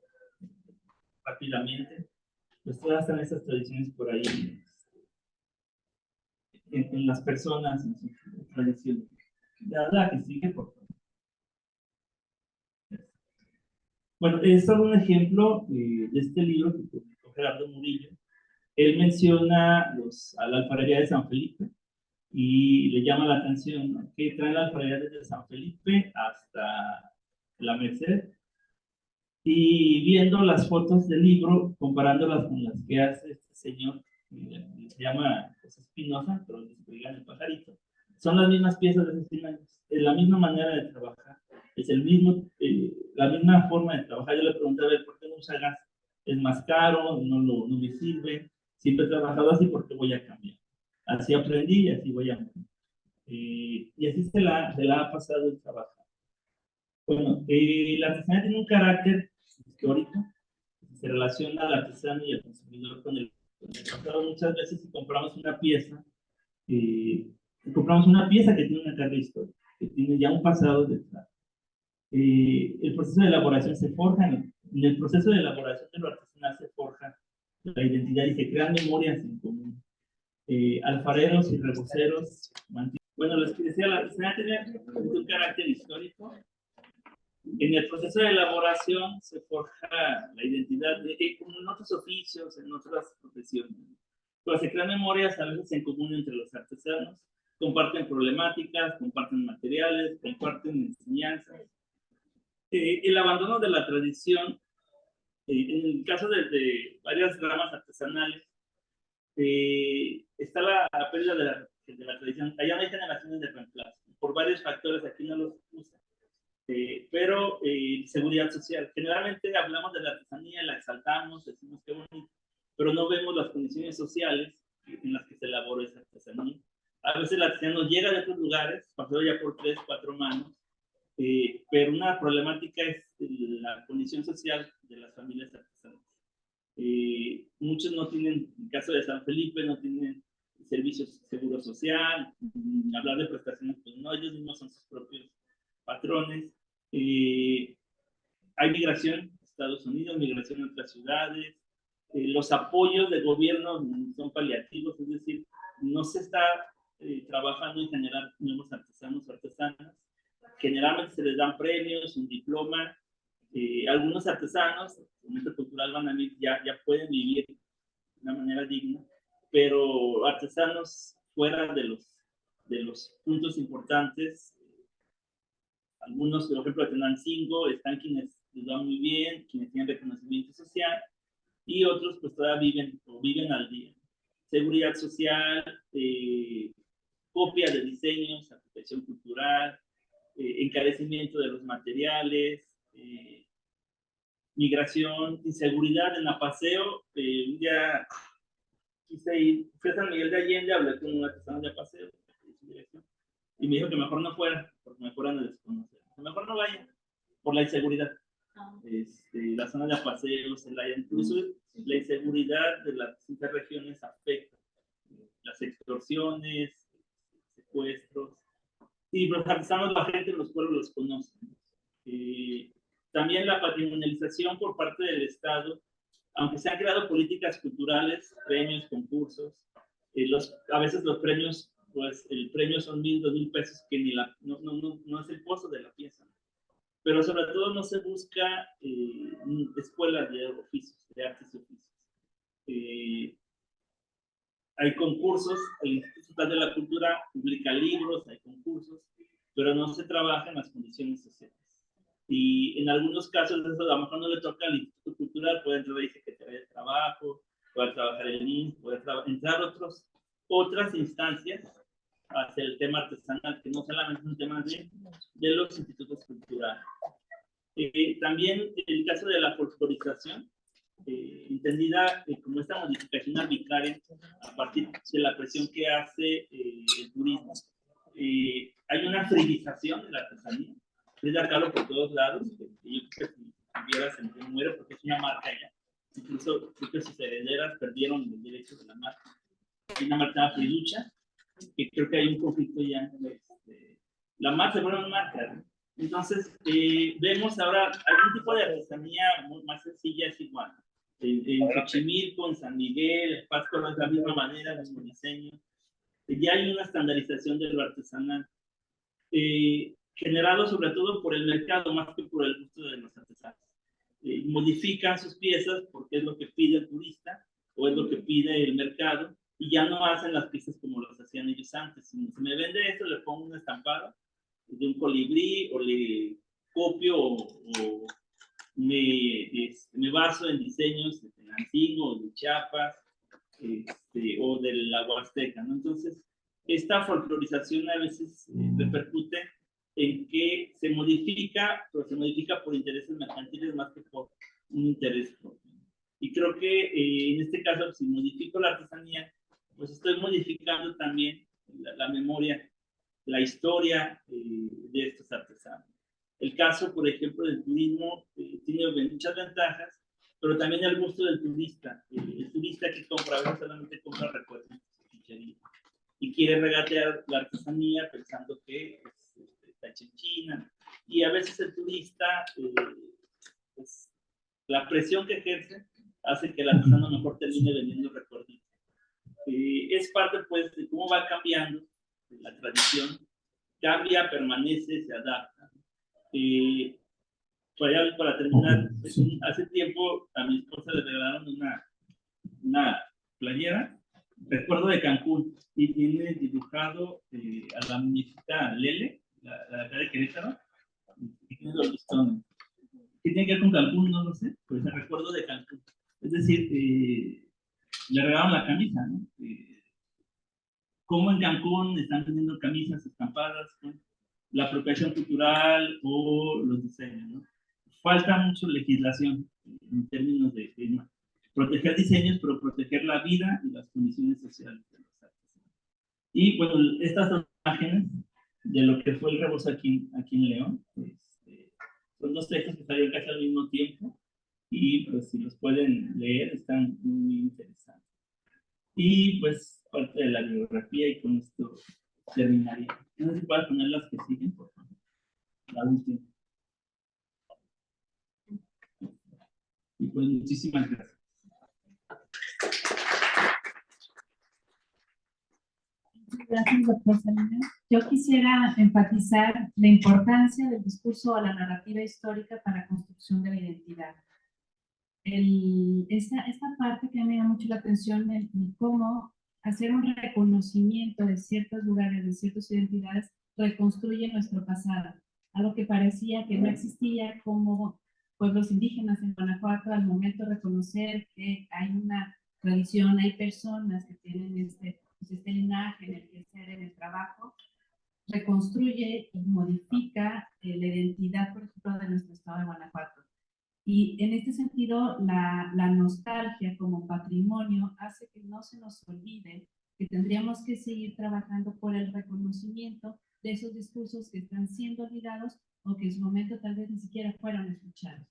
rápidamente, pues todas están esas tradiciones por ahí en las personas, en sus tradiciones. La que sigue, por favor. Bueno, es solo un ejemplo de este libro que publicó Gerardo Murillo. Él menciona a la alfarería de San Felipe y le llama la atención, ¿no?, que trae la alfarería desde San Felipe hasta la Merced. Y viendo las fotos del libro, comparándolas con las que hace este señor, se llama José Espinosa, pero le escriban el pajarito, son las mismas piezas de esos 100 años, es la misma manera de trabajar, es la misma forma de trabajar. Yo le pregunté, a ver, ¿por qué no usa gas? Es más caro, no me sirve, siempre he trabajado así, ¿por qué voy a cambiar? Así aprendí y así voy a aprender. Y así se la ha pasado el trabajo. Bueno, la artesanía tiene un carácter histórico, se relaciona al artesano y al consumidor con el pasado. Muchas veces si compramos una pieza que tiene una carga histórica, que tiene ya un pasado detrás. El proceso de elaboración se forja, en el proceso de elaboración de lo artesanal se forja la identidad y se crean memorias en común. Alfareros y reboceros. Bueno, les decía, la artesanía tiene un carácter histórico. En el proceso de elaboración se forja la identidad, como en otros oficios, en otras profesiones. Pero se crean memorias a veces en común entre los artesanos, comparten problemáticas, comparten materiales, comparten enseñanzas. El abandono de la tradición, en el caso de varias ramas artesanales, está la pérdida de la tradición. Allá no hay generaciones de reemplazo. Por varios factores, aquí no los usan. Pero seguridad social. Generalmente hablamos de la artesanía, la exaltamos, decimos qué bonito, pero no vemos las condiciones sociales en las que se elabora esa artesanía. A veces la artesanía nos llega de otros lugares, pasó ya por 3, 4 manos, pero una problemática es la condición social de las familias artesanas. Muchos no tienen, en el caso de San Felipe, no tienen servicios seguro social, hablar de prestaciones, pues no, ellos mismos son sus propios patrones. Hay migración a Estados Unidos, migración a otras ciudades. Los apoyos del gobierno son paliativos, es decir, no se está trabajando en generar nuevos artesanos o artesanas. Generalmente se les dan premios, un diploma. Algunos artesanos, en este cultural Banamil, ya pueden vivir de una manera digna, pero artesanos fuera de los de los puntos importantes. Algunos, por ejemplo, de Tenancingo, están quienes les va muy bien, quienes tienen reconocimiento social, y otros pues todavía viven al día. Seguridad social, copia de diseños, apropiación cultural, encarecimiento de los materiales, migración, inseguridad en Apaseo. Un día quise ir, fui a San Miguel de Allende, hablé con una persona de Apaseo, y me dijo que mejor no fuera, porque me fueran a desconocer. Mejor no vaya, por la inseguridad. La zona de Apaseo, Celaya, incluso la inseguridad de las distintas regiones afecta las extorsiones, secuestros. Y los artesanos, la gente en los pueblos los conoce. También la patrimonialización por parte del Estado, aunque se han creado políticas culturales, premios, concursos, a veces los premios, pues el premio son 1,000, 2,000 pesos, que ni no es el costo de la pieza. Pero sobre todo no se busca escuelas de oficios, de artes y oficios. Hay concursos, el Instituto Estatal de la Cultura publica libros, hay concursos, pero no se trabaja en las condiciones sociales. Y en algunos casos, eso a lo mejor no le toca al Instituto Cultural, puede entrar y Secretaría de Trabajo, puede trabajar el INS, puede entrar otras instancias hacia el tema artesanal, que no solamente es un tema de los institutos culturales. También el caso de la folclorización, entendida como esta modificación arbitraria a partir de la presión que hace el turismo. Hay una frivización de la artesanía, Frida Kahlo por todos lados, que yo creo que si vieras se muere porque es una marca ya. Incluso creo que sus herederas perdieron el derecho de la marca. Hay una marca llamada Friducha, que creo que hay un conflicto ya. La marca se vuelve una marca, ¿no? Entonces, vemos ahora algún tipo de artesanía más sencilla, es igual. En Xochimilco, en San Miguel, en Pátzcuaro es de la misma manera, el mismo diseño. Ya hay una estandarización de lo artesanal, generado sobre todo por el mercado más que por el gusto de los artesanos. Modifican sus piezas porque es lo que pide el turista o es lo que pide el mercado, y ya no hacen las piezas como las hacían ellos antes. Si me vende esto, le pongo un estampado de un colibrí, o le copio o me baso en diseños de Tenancingo, o de Chiapas, o de la Huasteca, ¿no? Entonces, esta folclorización a veces repercute en que se modifica, pero se modifica por intereses mercantiles más que por un interés propio. Y creo que en este caso, si modifico la artesanía, pues estoy modificando también la memoria, la historia de estos artesanos. El caso, por ejemplo, del turismo tiene muchas ventajas, pero también el gusto del turista. El turista que compra, a veces solamente compra recuerdos y quiere regatear la artesanía pensando que está hecha en China. Y a veces el turista, pues, la presión que ejerce hace que el artesano mejor termine vendiendo recuerdos. Es parte, pues, de cómo va cambiando la tradición. Cambia, permanece, se adapta. Para terminar, hace tiempo a mi esposa le regalaron una playera, recuerdo de Cancún, y tiene dibujado a la muñequita Lele, la de Querétaro, y tiene los listones. ¿Qué tiene que ver con Cancún? No lo sé, pues el recuerdo de Cancún. Es decir, le regalaron la camisa, ¿no? Cómo en Cancún están teniendo camisas estampadas con la apropiación cultural o los diseños, ¿no? Falta mucho legislación en términos de proteger diseños, pero proteger la vida y las condiciones sociales de los artesanos. Y bueno, estas dos imágenes de lo que fue el rebozo aquí en León, son dos textos que salieron casi al mismo tiempo, y pues si los pueden leer, están muy interesantes. Y pues parte de la bibliografía, y con esto terminaría. No sé si puedes poner las que siguen, por favor. La última. Y pues muchísimas gracias. Gracias, doctor Salinas. Yo quisiera enfatizar la importancia del discurso o la narrativa histórica para la construcción de la identidad. Esta parte que me llama mucho la atención, en cómo hacer un reconocimiento de ciertos lugares, de ciertas identidades, reconstruye nuestro pasado. Algo que parecía que no existía, como pueblos indígenas en Guanajuato, al momento de reconocer que hay una tradición, hay personas que tienen este linaje en el quehacer, en el trabajo, reconstruye y modifica la identidad, por ejemplo, de nuestro estado de Guanajuato. Y en este sentido, la nostalgia como patrimonio hace que no se nos olvide que tendríamos que seguir trabajando por el reconocimiento de esos discursos que están siendo olvidados o que en su momento tal vez ni siquiera fueron escuchados.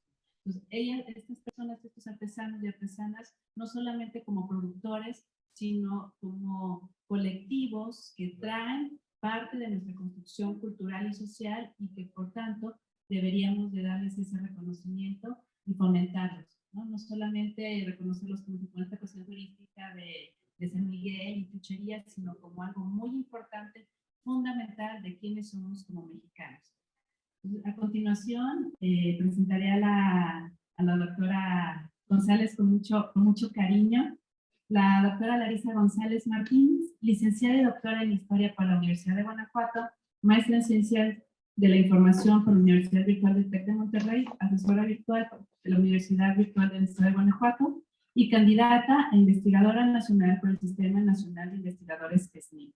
Entonces, estas personas, estos artesanos y artesanas, no solamente como productores, sino como colectivos que traen parte de nuestra construcción cultural y social y que por tanto deberíamos de darles ese reconocimiento y fomentarlos, ¿no? No solamente reconocerlos como si fuera esta cuestión turística de San Miguel y chucherías, sino como algo muy importante, fundamental de quiénes somos como mexicanos. A continuación, presentaré a la doctora González con mucho cariño. La doctora Larisa González Martínez, licenciada y doctora en Historia por la Universidad de Guanajuato, maestra en Ciencias de la Información por la Universidad Virtual del TEC de Monterrey, asesora virtual de la Universidad Virtual del Estado de Guanajuato y candidata a investigadora nacional por el Sistema Nacional de Investigadores SNI.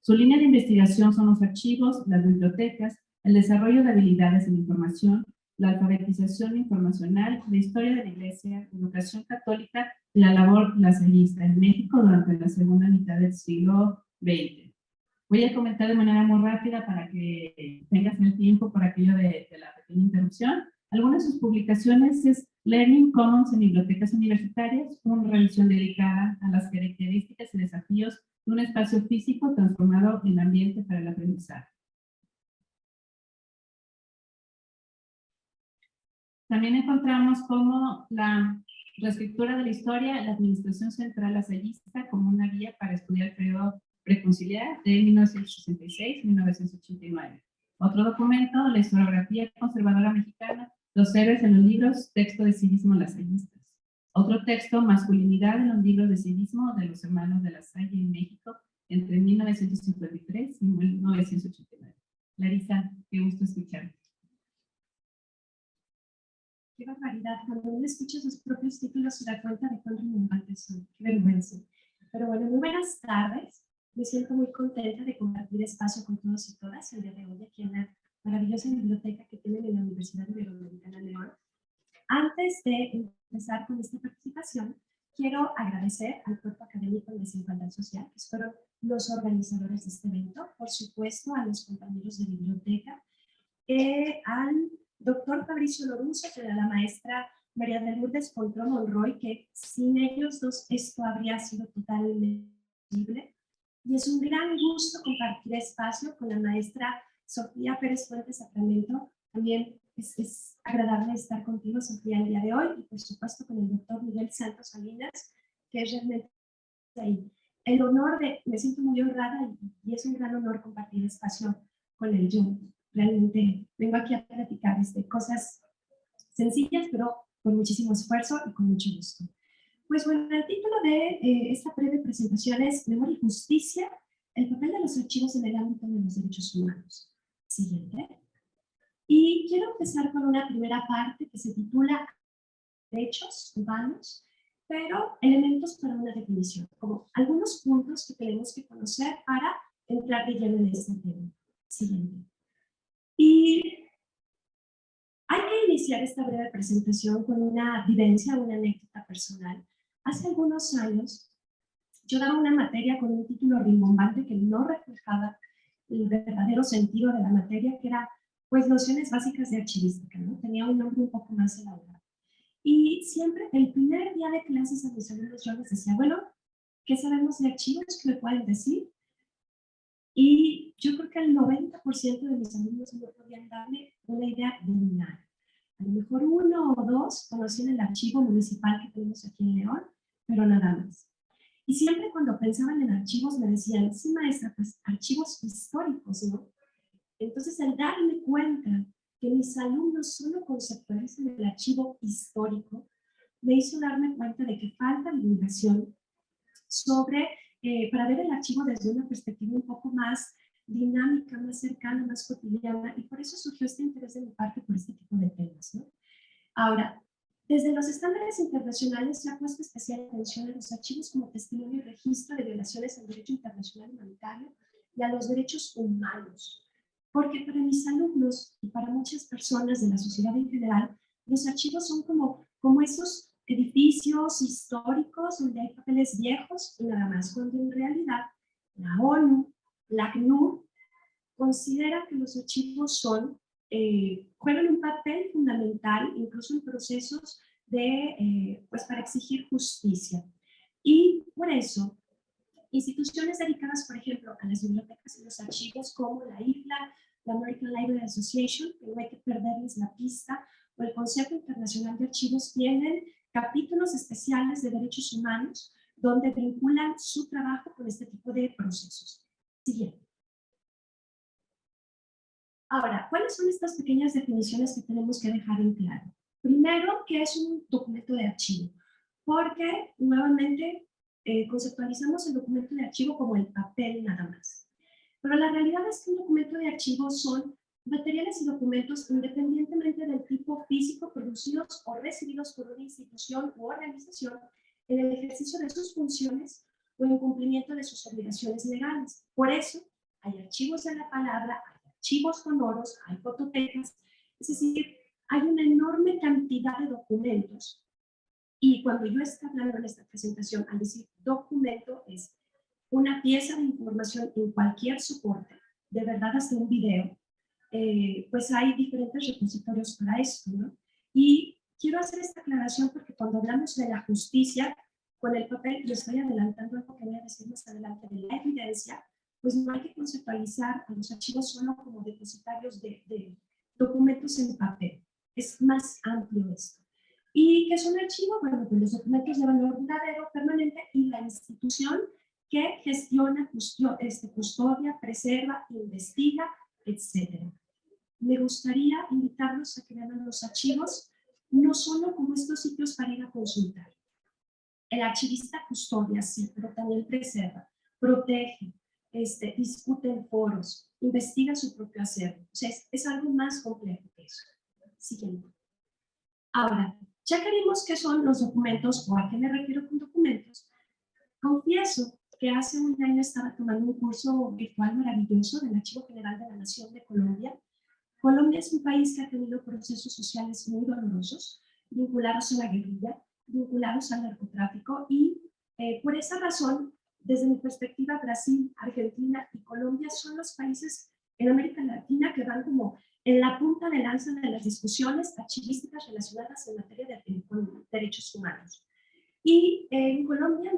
Su línea de investigación son los archivos, las bibliotecas, el desarrollo de habilidades en información, la alfabetización informacional, la historia de la Iglesia, la educación católica y la labor lasallista en México durante la segunda mitad del siglo XX. Voy a comentar de manera muy rápida para que tengas el tiempo por aquello de la pequeña interrupción. Algunas de sus publicaciones es Learning Commons en bibliotecas universitarias, una revisión dedicada a las características y desafíos de un espacio físico transformado en ambiente para el aprendizaje. También encontramos como la reescritura de la historia, la Administración Central lasallista como una guía para estudiar el periodo preconciliar de 1966-1989. Otro documento, la historiografía conservadora mexicana, los héroes en los libros, texto de civismo lasallistas. Otro texto, masculinidad en los libros de civismo de los hermanos de La Salle en México entre 1953 y 1989. Larisa, qué gusto escucharte. Qué barbaridad, cuando uno escucha sus propios títulos se da cuenta de cuán relevantes son. Qué vergüenza. Pero bueno, muy buenas tardes. Me siento muy contenta de compartir espacio con todos y todas el día de hoy aquí en la maravillosa biblioteca que tienen en la Universidad Iberoamericana de León. Antes de empezar con esta participación, quiero agradecer al Cuerpo Académico de Desigualdad Social, que fueron los organizadores de este evento, por supuesto a los compañeros de biblioteca, al doctor Fabricio Lorenzo, a la maestra María de Lourdes Contrón Monroy, que sin ellos dos esto habría sido totalmente imposible. Y es un gran gusto compartir espacio con la maestra Sofía Pérez Fuentes Sacramento. También es agradable estar contigo, Sofía, el día de hoy, y por supuesto con el doctor Miguel Santos Salinas, que es realmente ahí. El honor me siento muy honrada y es un gran honor compartir espacio con él. Yo realmente vengo aquí a platicar cosas sencillas, pero con muchísimo esfuerzo y con mucho gusto. Pues bueno, el título de esta breve presentación es Memoria y Justicia, el papel de los archivos en el ámbito de los derechos humanos. Siguiente. Y quiero empezar con una primera parte que se titula Derechos humanos, pero elementos para una definición, como algunos puntos que tenemos que conocer para entrar de lleno en este tema. Siguiente. Y hay que iniciar esta breve presentación con una vivencia, una anécdota personal. Hace algunos años, yo daba una materia con un título rimbombante que no reflejaba el verdadero sentido de la materia, que era, pues, nociones básicas de archivística, ¿no? Tenía un nombre un poco más elaborado. Y siempre, el primer día de clases a mis alumnos, yo les decía, bueno, ¿qué sabemos de archivos? ¿Qué me pueden decir? Y yo creo que el 90% de mis alumnos no podían darme una idea de nada. A lo mejor uno o dos conocían el archivo municipal que tenemos aquí en León, pero nada más. Y siempre cuando pensaban en archivos me decían, sí maestra, pues archivos históricos, ¿no? Entonces al darme cuenta que mis alumnos solo conceptualizan el archivo histórico, me hizo darme cuenta de que falta divulgación sobre para ver el archivo desde una perspectiva un poco más dinámica, más cercana, más cotidiana, y por eso surgió este interés de mi parte por este tipo de temas, ¿no? Ahora, desde los estándares internacionales se ha puesto especial atención a los archivos como testimonio y registro de violaciones al derecho internacional humanitario y a los derechos humanos, porque para mis alumnos y para muchas personas de la sociedad en general, los archivos son como esos edificios históricos donde hay papeles viejos y nada más, cuando en realidad la ONU, la ACNUR, considera que los archivos juegan un papel fundamental, incluso en procesos pues para exigir justicia. Y por eso, instituciones dedicadas, por ejemplo, a las bibliotecas y los archivos, como la IFLA, la American Library Association, que no hay que perderles la pista, o el Consejo Internacional de Archivos, tienen capítulos especiales de derechos humanos donde vinculan su trabajo con este tipo de procesos. Siguiente. Ahora, ¿cuáles son estas pequeñas definiciones que tenemos que dejar en claro? Primero, ¿qué es un documento de archivo? Porque, nuevamente, conceptualizamos el documento de archivo como el papel nada más. Pero la realidad es que un documento de archivo son materiales y documentos independientemente del tipo físico producidos o recibidos por una institución u organización en el ejercicio de sus funciones o en cumplimiento de sus obligaciones legales. Por eso, hay archivos de la palabra, archivos sonoros, hay fototecas, es decir, hay una enorme cantidad de documentos. Y cuando yo estoy hablando en esta presentación, al decir documento, es una pieza de información en cualquier soporte, de verdad hasta un video, pues hay diferentes repositorios para esto, ¿no? Y quiero hacer esta aclaración porque cuando hablamos de la justicia, con el papel, y estoy adelantando algo que voy a decir más adelante de la evidencia, pues no hay que conceptualizar a los archivos solo como depositarios de documentos en papel. Es más amplio esto. ¿Y qué es un archivo? Bueno, pues los documentos de valor duradero, permanente, y la institución que gestiona, custodia, preserva, investiga, etc. Me gustaría invitarlos a que vean los archivos no solo como estos sitios para ir a consultar. El archivista custodia, sí, pero también preserva, protege, discute en foros, investiga su propio acervo. O sea, es algo más complejo que eso. Siguiente. Ahora, ya que vimos qué son los documentos o a qué me refiero con documentos, confieso que hace un año estaba tomando un curso virtual maravilloso del Archivo General de la Nación de Colombia. Colombia es un país que ha tenido procesos sociales muy dolorosos, vinculados a la guerrilla, vinculados al narcotráfico, y por esa razón, desde mi perspectiva, Brasil, Argentina y Colombia son los países en América Latina que van como en la punta de lanza de las discusiones archivísticas relacionadas en materia de derechos humanos. Y en Colombia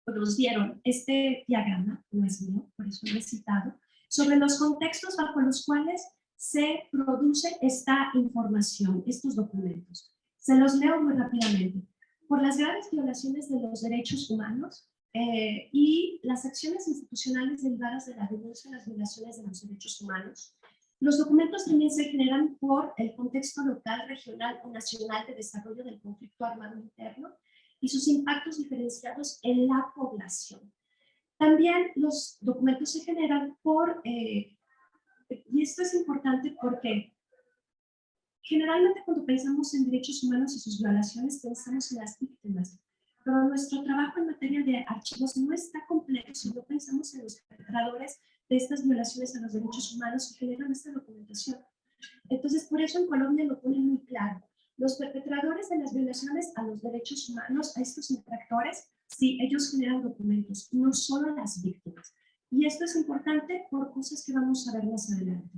nos dieron este diagrama, no es mío, por eso lo he citado, sobre los contextos bajo los cuales se produce esta información, estos documentos. Se los leo muy rápidamente. Por las graves violaciones de los derechos humanos y las acciones institucionales derivadas de la denuncia de las violaciones de los derechos humanos, los documentos también se generan por el contexto local, regional o nacional de desarrollo del conflicto armado interno y sus impactos diferenciados en la población. También los documentos se generan y esto es importante porque generalmente cuando pensamos en derechos humanos y sus violaciones pensamos en las víctimas, pero nuestro trabajo en materia de archivos no está completo si no pensamos en los perpetradores de estas violaciones a los derechos humanos que generan esta documentación. Entonces, por eso en Colombia lo ponen muy claro. Los perpetradores de las violaciones a los derechos humanos, a estos infractores, sí, ellos generan documentos, no solo las víctimas. Y esto es importante por cosas que vamos a ver más adelante.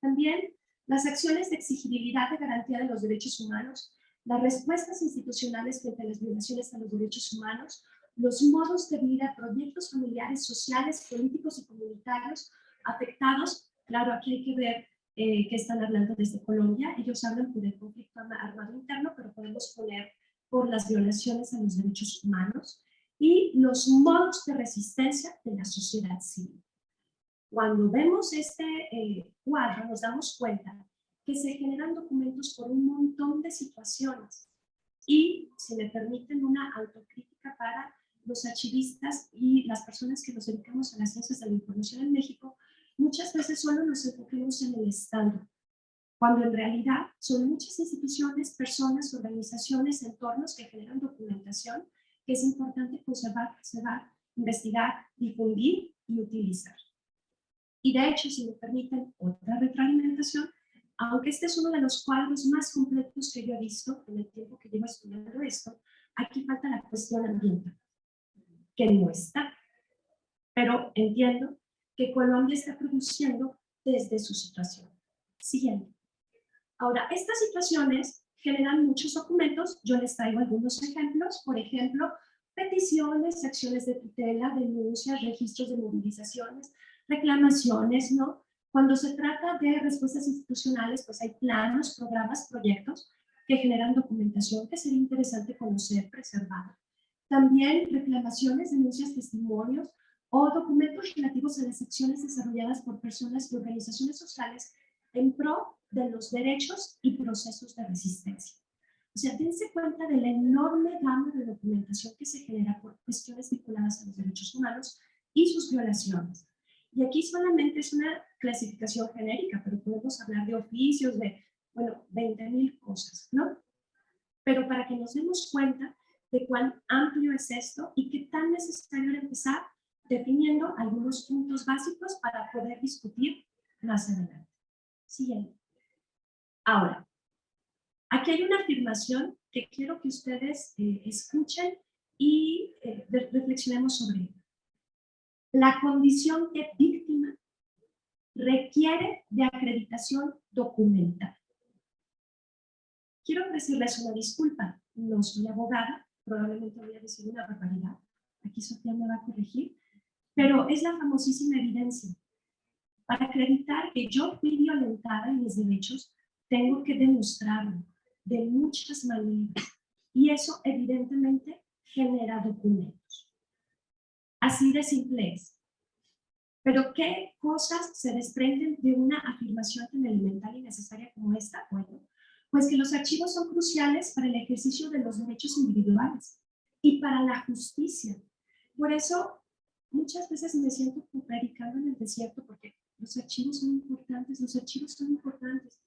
También las acciones de exigibilidad de garantía de los derechos humanos, las respuestas institucionales frente a las violaciones a los derechos humanos, los modos de vida, proyectos familiares, sociales, políticos y comunitarios afectados. Claro, aquí hay que ver que están hablando desde Colombia. Ellos hablan por el conflicto armado interno, pero podemos poner por las violaciones a los derechos humanos y los modos de resistencia de la sociedad civil. Cuando vemos este cuadro, nos damos cuenta que se generan documentos por un montón de situaciones. Y, si me permiten una autocrítica para los archivistas y las personas que nos dedicamos a las ciencias de la información en México, muchas veces solo nos enfocamos en el Estado, cuando en realidad son muchas instituciones, personas, organizaciones, entornos que generan documentación que es importante conservar, preservar, investigar, difundir y utilizar. Y de hecho, si me permiten otra retroalimentación, aunque este es uno de los cuadros más completos que yo he visto en el tiempo que llevo estudiando esto, aquí falta la cuestión ambiental, que no está. Pero entiendo que Colombia está produciendo desde su situación. Siguiente. Ahora, estas situaciones generan muchos documentos. Yo les traigo algunos ejemplos. Por ejemplo, peticiones, acciones de tutela, denuncias, registros de movilizaciones, reclamaciones, ¿no? Cuando se trata de respuestas institucionales, pues hay planos, programas, proyectos que generan documentación que sería interesante conocer, preservar. También reclamaciones, denuncias, testimonios o documentos relativos a las acciones desarrolladas por personas y organizaciones sociales en pro de los derechos y procesos de resistencia. O sea, dense cuenta de la enorme gama de documentación que se genera por cuestiones vinculadas a los derechos humanos y sus violaciones. Y aquí solamente es una clasificación genérica, pero podemos hablar de oficios, de, bueno, 20,000 cosas, ¿no? Pero para que nos demos cuenta de cuán amplio es esto y qué tan necesario era empezar definiendo algunos puntos básicos para poder discutir más adelante. Siguiente. Ahora, aquí hay una afirmación que quiero que ustedes escuchen y reflexionemos sobre ella. La condición de víctima requiere de acreditación documental. Quiero ofrecerles una disculpa. No soy abogada, probablemente voy a decir una barbaridad. Aquí Sofía me va a corregir, pero es la famosísima evidencia. Para acreditar que yo fui violentada en mis derechos, tengo que demostrarlo de muchas maneras. Y eso evidentemente genera documentos. Así de simple es. Pero ¿qué cosas se desprenden de una afirmación tan elemental y necesaria como esta? Bueno, pues que los archivos son cruciales para el ejercicio de los derechos individuales y para la justicia. Por eso, muchas veces me siento predicando en el desierto porque los archivos son importantes, los archivos son importantes.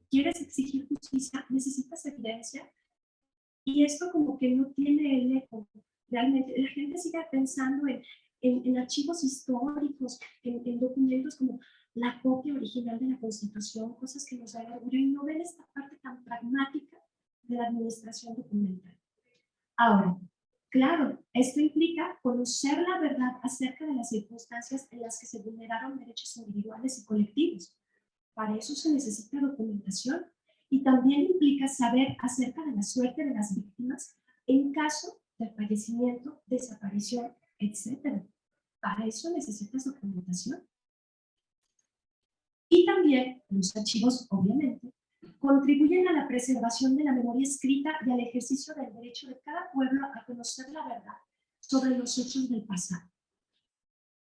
¿Quieres exigir justicia? Necesitas evidencia. Y esto como que no tiene el eco. Realmente la gente sigue pensando en archivos históricos, en documentos como la copia original de la Constitución, cosas que nos dan orgullo y no ven esta parte tan pragmática de la administración documental. Ahora, claro, esto implica conocer la verdad acerca de las circunstancias en las que se vulneraron derechos individuales y colectivos. Para eso se necesita documentación y también implica saber acerca de la suerte de las víctimas en caso de fallecimiento, desaparición, etc. Para eso necesitas documentación. Y también los archivos, obviamente, contribuyen a la preservación de la memoria escrita y al ejercicio del derecho de cada pueblo a conocer la verdad sobre los hechos del pasado.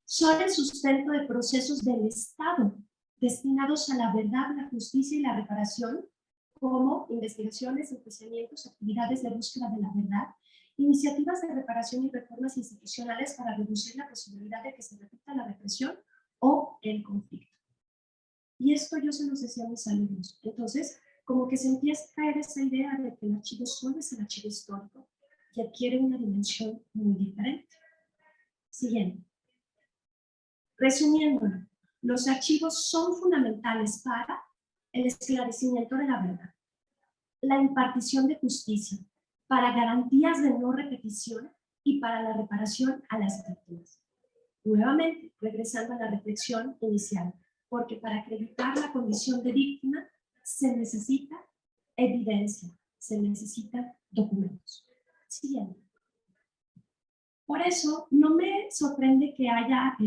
Son el sustento de procesos del Estado destinados a la verdad, la justicia y la reparación, como investigaciones, enjuiciamientos, actividades de búsqueda de la verdad, iniciativas de reparación y reformas institucionales para reducir la posibilidad de que se repita la represión o el conflicto. Y esto yo se los decía a mis alumnos. Entonces, como que se empieza a caer esa idea de que el archivo solo es el archivo histórico y adquiere una dimensión muy diferente. Siguiente. Resumiendo, los archivos son fundamentales para el esclarecimiento de la verdad, la impartición de justicia, para garantías de no repetición y para la reparación a las víctimas. Nuevamente, regresando a la reflexión inicial, porque para acreditar la condición de víctima se necesita evidencia, se necesitan documentos. Siguiente. Por eso, no me sorprende que haya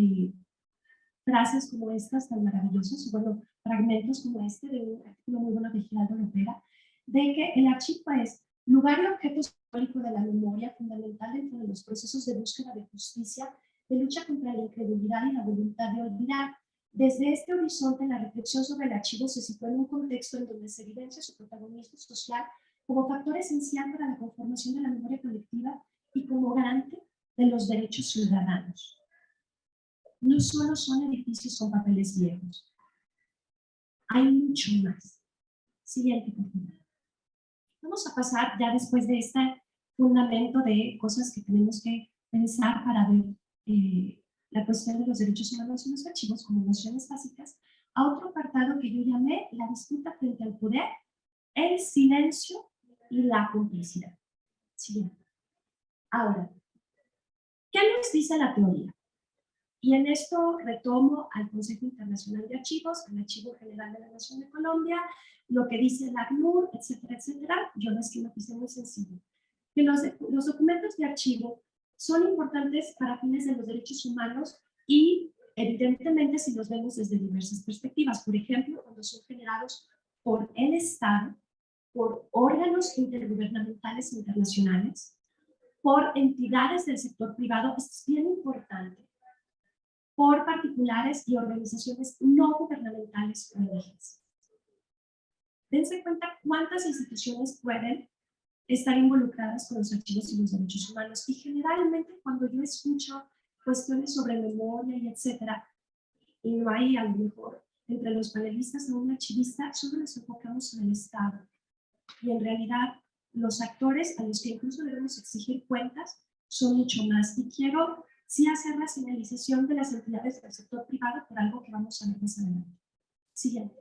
frases como estas tan maravillosas, bueno, fragmentos como este de un artículo muy bueno de Giraldo Lopera, de que el archivo es lugar y objeto simbólico de la memoria fundamental dentro de los procesos de búsqueda de justicia, de lucha contra la incredulidad y la voluntad de olvidar. Desde este horizonte, la reflexión sobre el archivo se sitúa en un contexto en donde se evidencia su protagonismo social como factor esencial para la conformación de la memoria colectiva y como garante de los derechos ciudadanos. No solo son edificios con papeles viejos. Hay mucho más. Siguiente, por favor. Vamos a pasar ya después de este fundamento de cosas que tenemos que pensar para ver la cuestión de los derechos humanos en los archivos como nociones básicas, a otro apartado que yo llamé la disputa frente al poder, el silencio y la complicidad. Siguiente. Ahora, ¿qué nos dice la teoría? Y en esto retomo al Consejo Internacional de Archivos, al Archivo General de la Nación de Colombia, lo que dice la ACNUR, etcétera, etcétera. Yo les quiero que sea muy sencillo. Que los documentos de archivo son importantes para fines de los derechos humanos y, evidentemente, si los vemos desde diversas perspectivas. Por ejemplo, cuando son generados por el Estado, por órganos intergubernamentales internacionales, por entidades del sector privado, esto es bien importante, por particulares y organizaciones no gubernamentales o ONGs. Dense cuenta cuántas instituciones pueden estar involucradas con los archivos y los derechos humanos. Y generalmente cuando yo escucho cuestiones sobre memoria y etcétera, y no hay a lo mejor entre los panelistas o un archivista, solo nos enfocamos en el Estado. Y en realidad los actores a los que incluso debemos exigir cuentas son mucho más. Y quiero sí hacer la señalización de las entidades del sector privado por algo que vamos a ver más adelante. Siguiente.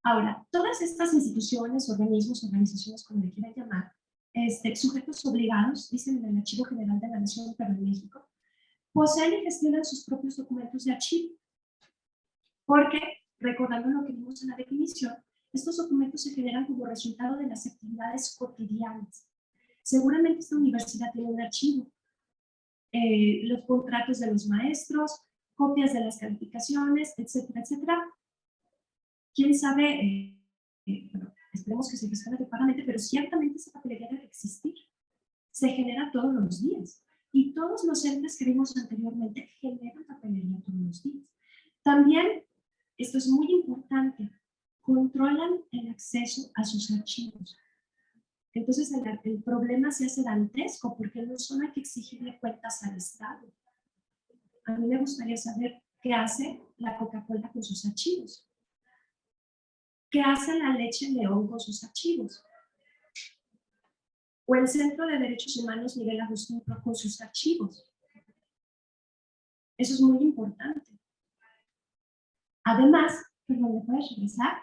Ahora, todas estas instituciones, organismos, organizaciones, como le quieran llamar, sujetos obligados, dicen en el Archivo General de la Nación, pero en México, poseen y gestionan sus propios documentos de archivo. Porque, recordando lo que vimos en la definición, estos documentos se generan como resultado de las actividades cotidianas. Seguramente esta universidad tiene un archivo, los contratos de los maestros, copias de las calificaciones, etcétera, etcétera. Quién sabe, bueno, esperemos que se gestione adecuadamente, pero ciertamente esa papelería debe existir. Se genera todos los días. Y todos los entes que vimos anteriormente generan papelería todos los días. También, esto es muy importante, controlan el acceso a sus archivos. Entonces el problema se hace dantesco porque no solo hay que exigirle cuentas al Estado. A mí me gustaría saber qué hace la Coca-Cola con sus archivos. ¿Qué hace la Leche León con sus archivos? O el Centro de Derechos Humanos Miguel Agustín con sus archivos. Eso es muy importante. Además, perdón, ¿me puedes regresar?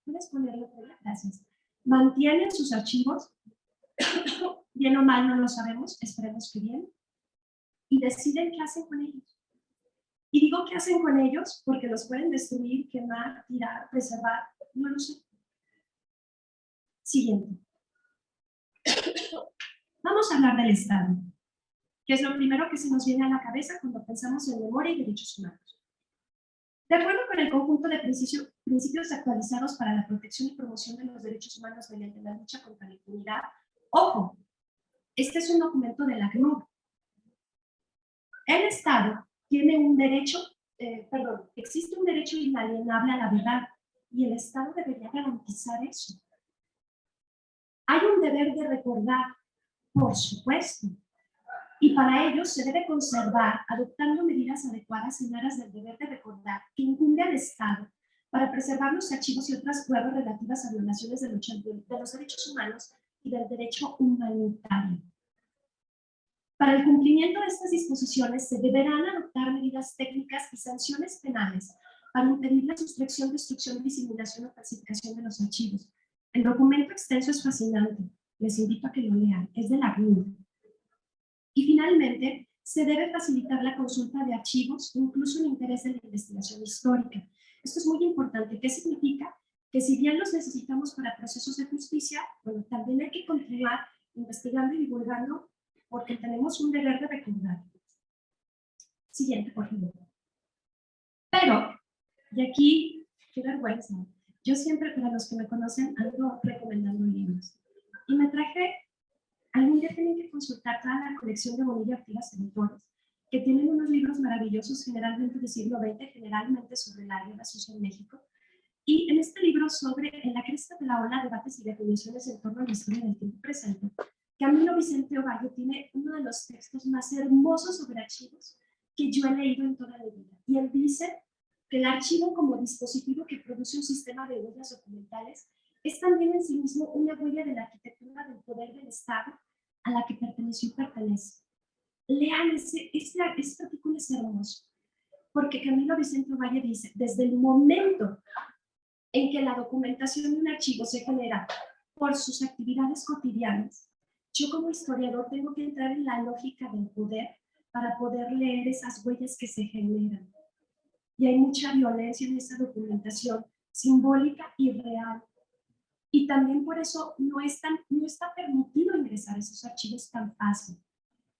¿Puedes ponerlo por ahí? Gracias. Mantienen sus archivos, bien o mal no lo sabemos, esperemos que bien, y deciden qué hacen con ellos. Y digo qué hacen con ellos porque los pueden destruir, quemar, tirar, preservar, no lo sé. Siguiente. Vamos a hablar del Estado, que es lo primero que se nos viene a la cabeza cuando pensamos en memoria y derechos humanos. De acuerdo con el conjunto de principios actualizados para la protección y promoción de los derechos humanos mediante la lucha contra la impunidad, ojo, este es un documento de la ACNUR. El Estado tiene un derecho, existe un derecho inalienable a la verdad y el Estado debería garantizar eso. Hay un deber de recordar, por supuesto, y para ello se debe conservar, adoptando medidas adecuadas en aras del deber de recordar que incumbe al Estado para preservar los archivos y otras pruebas relativas a violaciones de los derechos humanos y del derecho humanitario. Para el cumplimiento de estas disposiciones se deberán adoptar medidas técnicas y sanciones penales para impedir la sustracción, destrucción, disimulación o falsificación de los archivos. El documento extenso es fascinante, les invito a que lo lean, es de la ACNUR. Y finalmente, se debe facilitar la consulta de archivos, incluso en interés de la investigación histórica. Esto es muy importante. ¿Qué significa? Que si bien los necesitamos para procesos de justicia, bueno, también hay que continuar investigando y divulgando porque tenemos un deber de recordar. Siguiente, por favor. Pero, y aquí, qué vergüenza, yo siempre, para los que me conocen, ando recomendando libros. Y me traje, algún día tienen que consultar toda la colección de Bonilla Artigas Editores, que tienen unos libros maravillosos, generalmente del siglo XX, generalmente sobre la guerra sucia en México. Y en este libro sobre En la cresta de la ola, debates y definiciones en torno a la historia del tiempo presente, Camilo Vicente Ovalle tiene uno de los textos más hermosos sobre archivos que yo he leído en toda mi vida. Y él dice que el archivo como dispositivo que produce un sistema de huellas documentales es también en sí mismo una huella de la arquitectura del poder del Estado a la que perteneció y pertenece. Lean, este artículo es hermoso, porque Camilo Vicente Ovalle dice, desde el momento en que la documentación de un archivo se genera por sus actividades cotidianas, yo como historiador tengo que entrar en la lógica del poder para poder leer esas huellas que se generan. Y hay mucha violencia en esa documentación, simbólica y real. Y también por eso no está permitido ingresar a esos archivos tan fácil.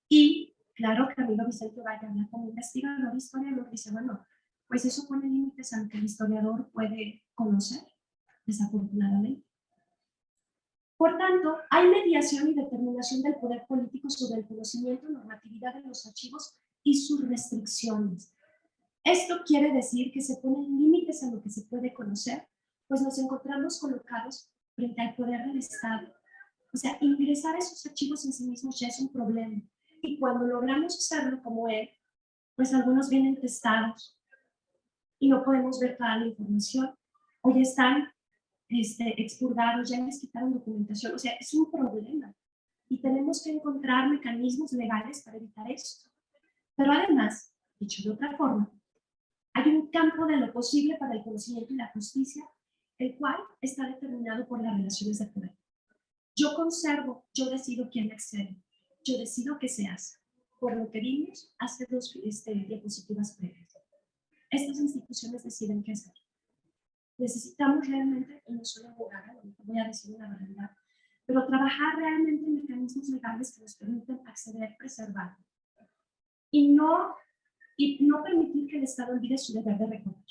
Y claro, Camilo Vicente Ovalle habla como investigador, historiador, dice, bueno, pues eso pone límites a lo que el historiador puede conocer, desafortunadamente. Por tanto, hay mediación y determinación del poder político sobre el conocimiento y normatividad de los archivos y sus restricciones. Esto quiere decir que se ponen límites a lo que se puede conocer, pues nos encontramos colocados frente al poder del Estado. O sea, ingresar a esos archivos en sí mismos ya es un problema. Y cuando logramos hacerlo como él, pues algunos vienen testados y no podemos ver toda la información, o ya están expurgados, ya les quitaron documentación, o sea, es un problema. Y tenemos que encontrar mecanismos legales para evitar esto. Pero además, dicho de otra forma, hay un campo de lo posible para el conocimiento y la justicia, el cual está determinado por las relaciones de poder. Yo conservo, yo decido quién accede, yo decido qué se hace. Por lo que vimos hace dos diapositivas previas. Estas instituciones deciden qué hacer. Necesitamos realmente, y no soy abogada, no voy a decir una realidad, pero trabajar realmente en mecanismos legales que nos permiten acceder, preservar. Y no permitir que el Estado olvide su deber de recordar.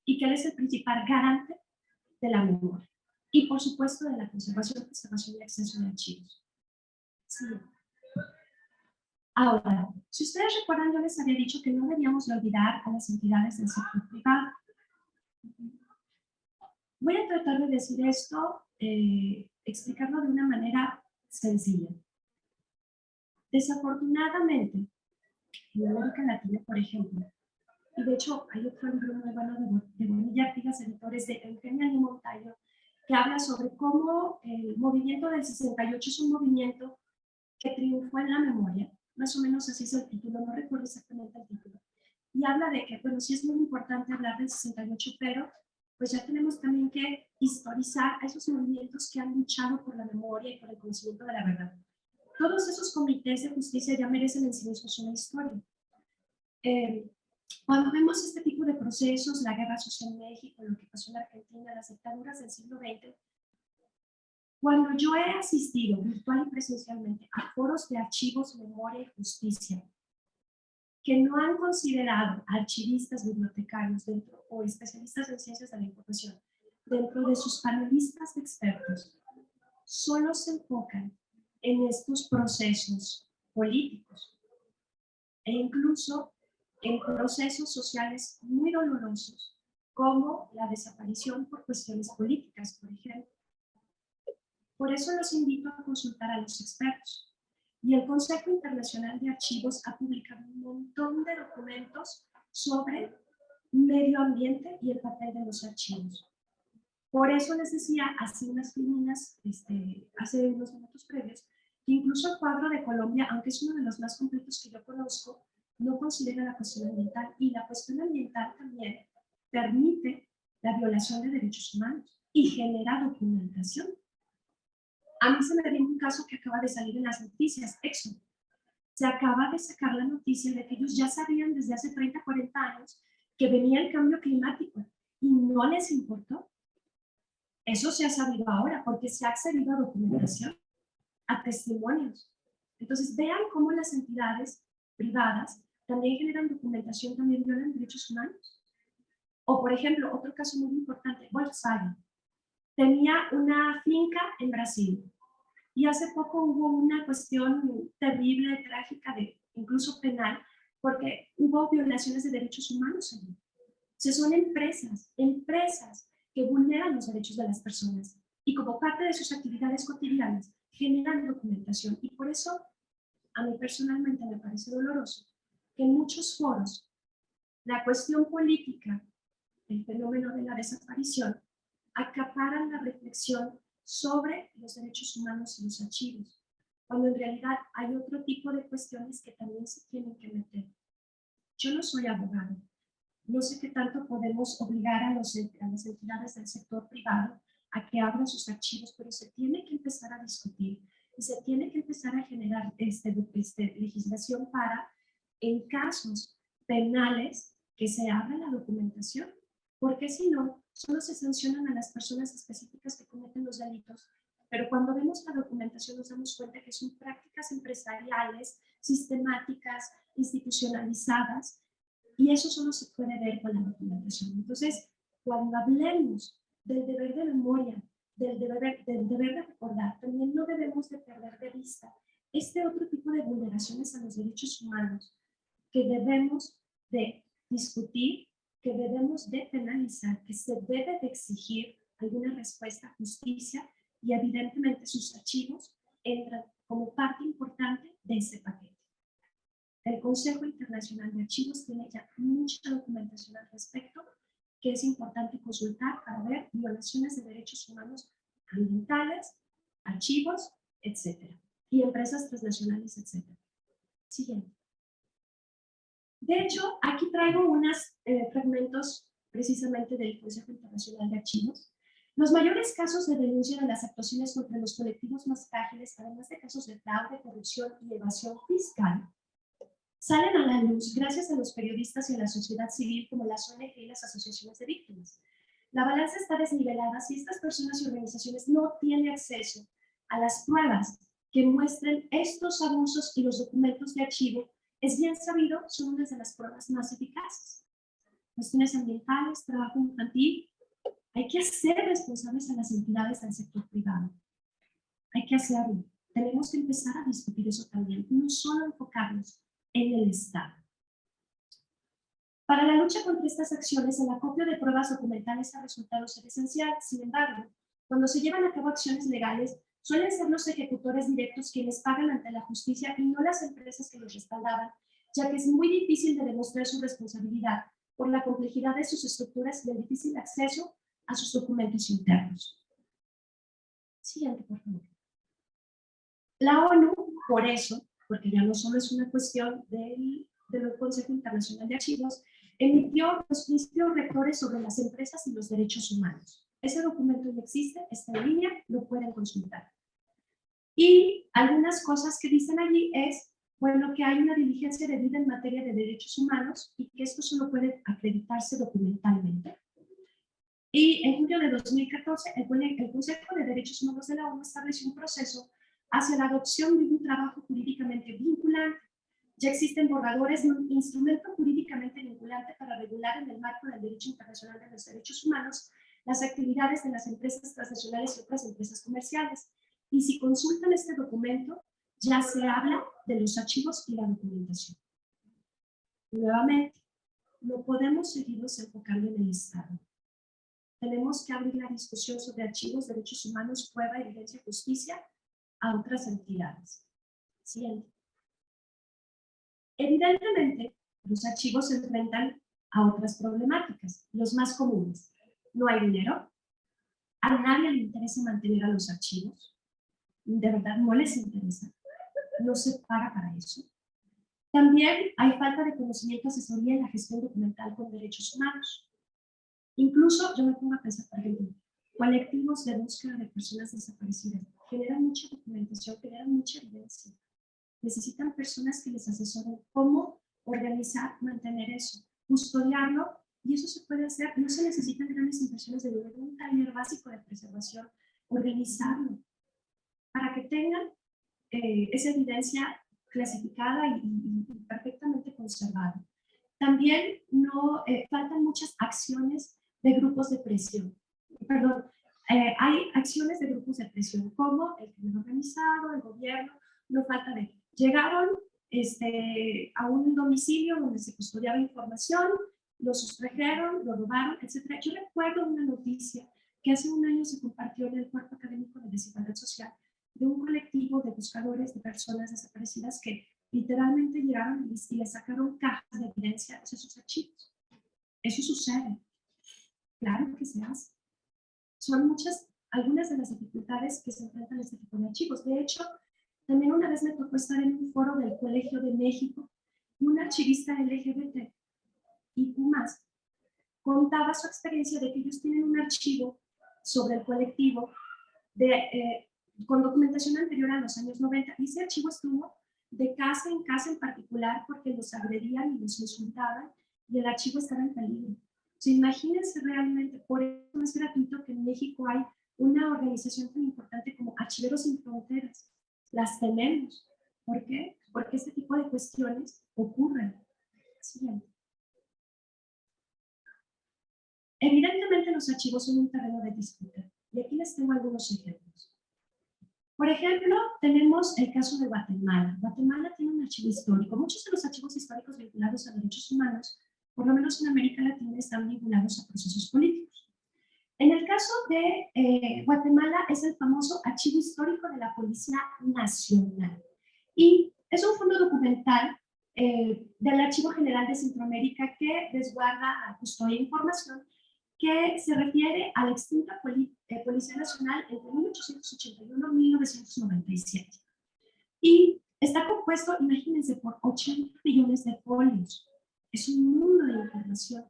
Y que él es el principal garante de la memoria. Y por supuesto de la conservación, preservación y acceso de archivos. Sí. Ahora, si ustedes recuerdan, yo les había dicho que no debíamos olvidar a las entidades del sector privado. Voy a tratar de decir esto, explicarlo de una manera sencilla. Desafortunadamente, en América Latina, por ejemplo, y de hecho hay otro libro muy bueno de Bonilla Artigas, editores de Eugenia y Montaño, que habla sobre cómo el movimiento del 68 es un movimiento que triunfó en la memoria, más o menos así es el título, no recuerdo exactamente el título, y habla de que, bueno, sí es muy importante hablar del 68, pero pues ya tenemos también que historizar a esos movimientos que han luchado por la memoria y por el conocimiento de la verdad. Todos esos comités de justicia ya merecen en sí mismos una historia. Cuando vemos este tipo de procesos, la guerra social en México, lo que pasó en Argentina, las dictaduras del siglo XX, cuando yo he asistido virtual y presencialmente a foros de archivos, memoria y justicia, que no han considerado archivistas, bibliotecarios o especialistas en ciencias de la información dentro de sus panelistas de expertos, solo se enfocan en estos procesos políticos e incluso en procesos sociales muy dolorosos, como la desaparición por cuestiones políticas, por ejemplo. Por eso los invito a consultar a los expertos. Y el Consejo Internacional de Archivos ha publicado un montón de documentos sobre medio ambiente y el papel de los archivos. Por eso les decía hace unas hace unos minutos previos, que incluso el cuadro de Colombia, aunque es uno de los más completos que yo conozco, no considera la cuestión ambiental. Y la cuestión ambiental también permite la violación de derechos humanos y genera documentación. A mí se me viene un caso que acaba de salir en las noticias, Exxon. Se acaba de sacar la noticia de que ellos ya sabían desde hace 30, 40 años que venía el cambio climático y no les importó. Eso se ha sabido ahora porque se ha accedido a documentación, a testimonios. Entonces vean cómo las entidades privadas también generan documentación, también violan derechos humanos. O por ejemplo, otro caso muy importante, Volkswagen. Tenía una finca en Brasil y hace poco hubo una cuestión terrible, trágica, incluso penal, porque hubo violaciones de derechos humanos allí. O sea, son empresas que vulneran los derechos de las personas y como parte de sus actividades cotidianas generan documentación. Y por eso, a mí personalmente me parece doloroso que en muchos foros la cuestión política, el fenómeno de la desaparición, acaparan la reflexión sobre los derechos humanos y los archivos, cuando en realidad hay otro tipo de cuestiones que también se tienen que meter. Yo no soy abogado, no sé qué tanto podemos obligar a las entidades del sector privado a que abran sus archivos, pero se tiene que empezar a discutir y se tiene que empezar a generar legislación para, en casos penales, que se abra la documentación, porque si no, solo se sancionan a las personas específicas que cometen los delitos, pero cuando vemos la documentación nos damos cuenta que son prácticas empresariales, sistemáticas, institucionalizadas, y eso solo se puede ver con la documentación. Entonces, cuando hablemos del deber de memoria, del deber de recordar, también no debemos de perder de vista este otro tipo de vulneraciones a los derechos humanos que debemos de discutir, que debemos de penalizar, que se debe de exigir alguna respuesta a justicia, y evidentemente sus archivos entran como parte importante de ese paquete. El Consejo Internacional de Archivos tiene ya mucha documentación al respecto que es importante consultar para ver violaciones de derechos humanos ambientales, archivos, etc. Y empresas transnacionales, etc. Siguiente. De hecho, aquí traigo unos fragmentos precisamente del Consejo Internacional de Archivos. Los mayores casos de denuncia de las actuaciones contra los colectivos más frágiles, además de casos de fraude, corrupción y evasión fiscal, salen a la luz gracias a los periodistas y a la sociedad civil como las ONG y las asociaciones de víctimas. La balanza está desnivelada si estas personas y organizaciones no tienen acceso a las pruebas que muestren estos abusos, y los documentos de archivo, es bien sabido, son una de las pruebas más eficaces. Cuestiones ambientales, trabajo infantil, hay que hacer responsables a las entidades del sector privado. Hay que hacerlo. Tenemos que empezar a discutir eso también, no solo enfocarnos en el Estado. Para la lucha contra estas acciones, el acopio de pruebas documentales ha resultado ser esencial. Sin embargo, cuando se llevan a cabo acciones legales, suelen ser los ejecutores directos quienes pagan ante la justicia y no las empresas que los respaldaban, ya que es muy difícil de demostrar su responsabilidad por la complejidad de sus estructuras y el difícil acceso a sus documentos internos. Siguiente, por favor. La ONU, por eso, porque ya no solo es una cuestión del Consejo Internacional de Archivos, emitió los principios rectores sobre las empresas y los derechos humanos. Ese documento ya existe, está en línea, lo pueden consultar. Y algunas cosas que dicen allí es, bueno, que hay una diligencia debida en materia de derechos humanos y que esto solo puede acreditarse documentalmente. Y en junio de 2014, el Consejo de Derechos Humanos de la ONU estableció un proceso hacia la adopción de un trabajo jurídicamente vinculante. Ya existen borradores de un instrumento jurídicamente vinculante para regular en el marco del derecho internacional de los derechos humanos las actividades de las empresas transnacionales y otras empresas comerciales. Y si consultan este documento, ya se habla de los archivos y la documentación. Nuevamente, no podemos seguirnos enfocando en el Estado. Tenemos que abrir la discusión sobre archivos, derechos humanos, prueba, evidencia, justicia a otras entidades. Siguiente. Evidentemente, los archivos se enfrentan a otras problemáticas, los más comunes. No hay dinero, a nadie le interesa mantener a los archivos, de verdad no les interesa, no se paga para eso. También hay falta de conocimiento, asesoría en la gestión documental con derechos humanos. Incluso yo me pongo a pensar, por ejemplo, colectivos de búsqueda de personas desaparecidas generan mucha documentación, generan mucha evidencia. Necesitan personas que les asesoren cómo organizar, mantener eso, custodiarlo, y eso se puede hacer. No se necesitan grandes inversiones de dinero, un taller básico de preservación, organizarlo, para que tengan esa evidencia clasificada y perfectamente conservada. También no faltan muchas acciones de grupos de presión. Perdón, hay acciones de grupos de presión como el crimen organizado, el gobierno, no falta de... Llegaron a un domicilio donde se custodiaba información, lo sustrajeron, lo robaron, etc. Yo recuerdo una noticia que hace un año se compartió en el Cuerpo Académico de Desigualdad Social, de un colectivo de buscadores de personas desaparecidas que literalmente llegaron y le sacaron cajas de evidencia a esos archivos. Eso sucede. Claro que se hace. Son algunas de las dificultades que se enfrentan a este tipo de archivos. De hecho, también una vez me tocó estar en un foro del Colegio de México y un archivista LGBT y más contaba su experiencia de que ellos tienen un archivo sobre el colectivo con documentación anterior a los años 90 y ese archivo estuvo de casa en particular porque los agredían y los insultaban y el archivo estaba en peligro. O sea, imagínense realmente, por eso no es gratuito que en México hay una organización tan importante como Archiveros Sin Fronteras. Las tenemos. ¿Por qué? Porque este tipo de cuestiones ocurren. Siguiente. Evidentemente los archivos son un terreno de disputa. Y aquí les tengo algunos ejemplos. Por ejemplo, tenemos el caso de Guatemala. Guatemala tiene un archivo histórico. Muchos de los archivos históricos vinculados a derechos humanos, por lo menos en América Latina, están vinculados a procesos políticos. En el caso de Guatemala es el famoso Archivo Histórico de la Policía Nacional. Y es un fondo documental del Archivo General de Centroamérica que resguarda, custodia información que se refiere a la extinta Policía Nacional entre 1881 y 1997. Y está compuesto, imagínense, por 80 millones de folios. Es un mundo de información.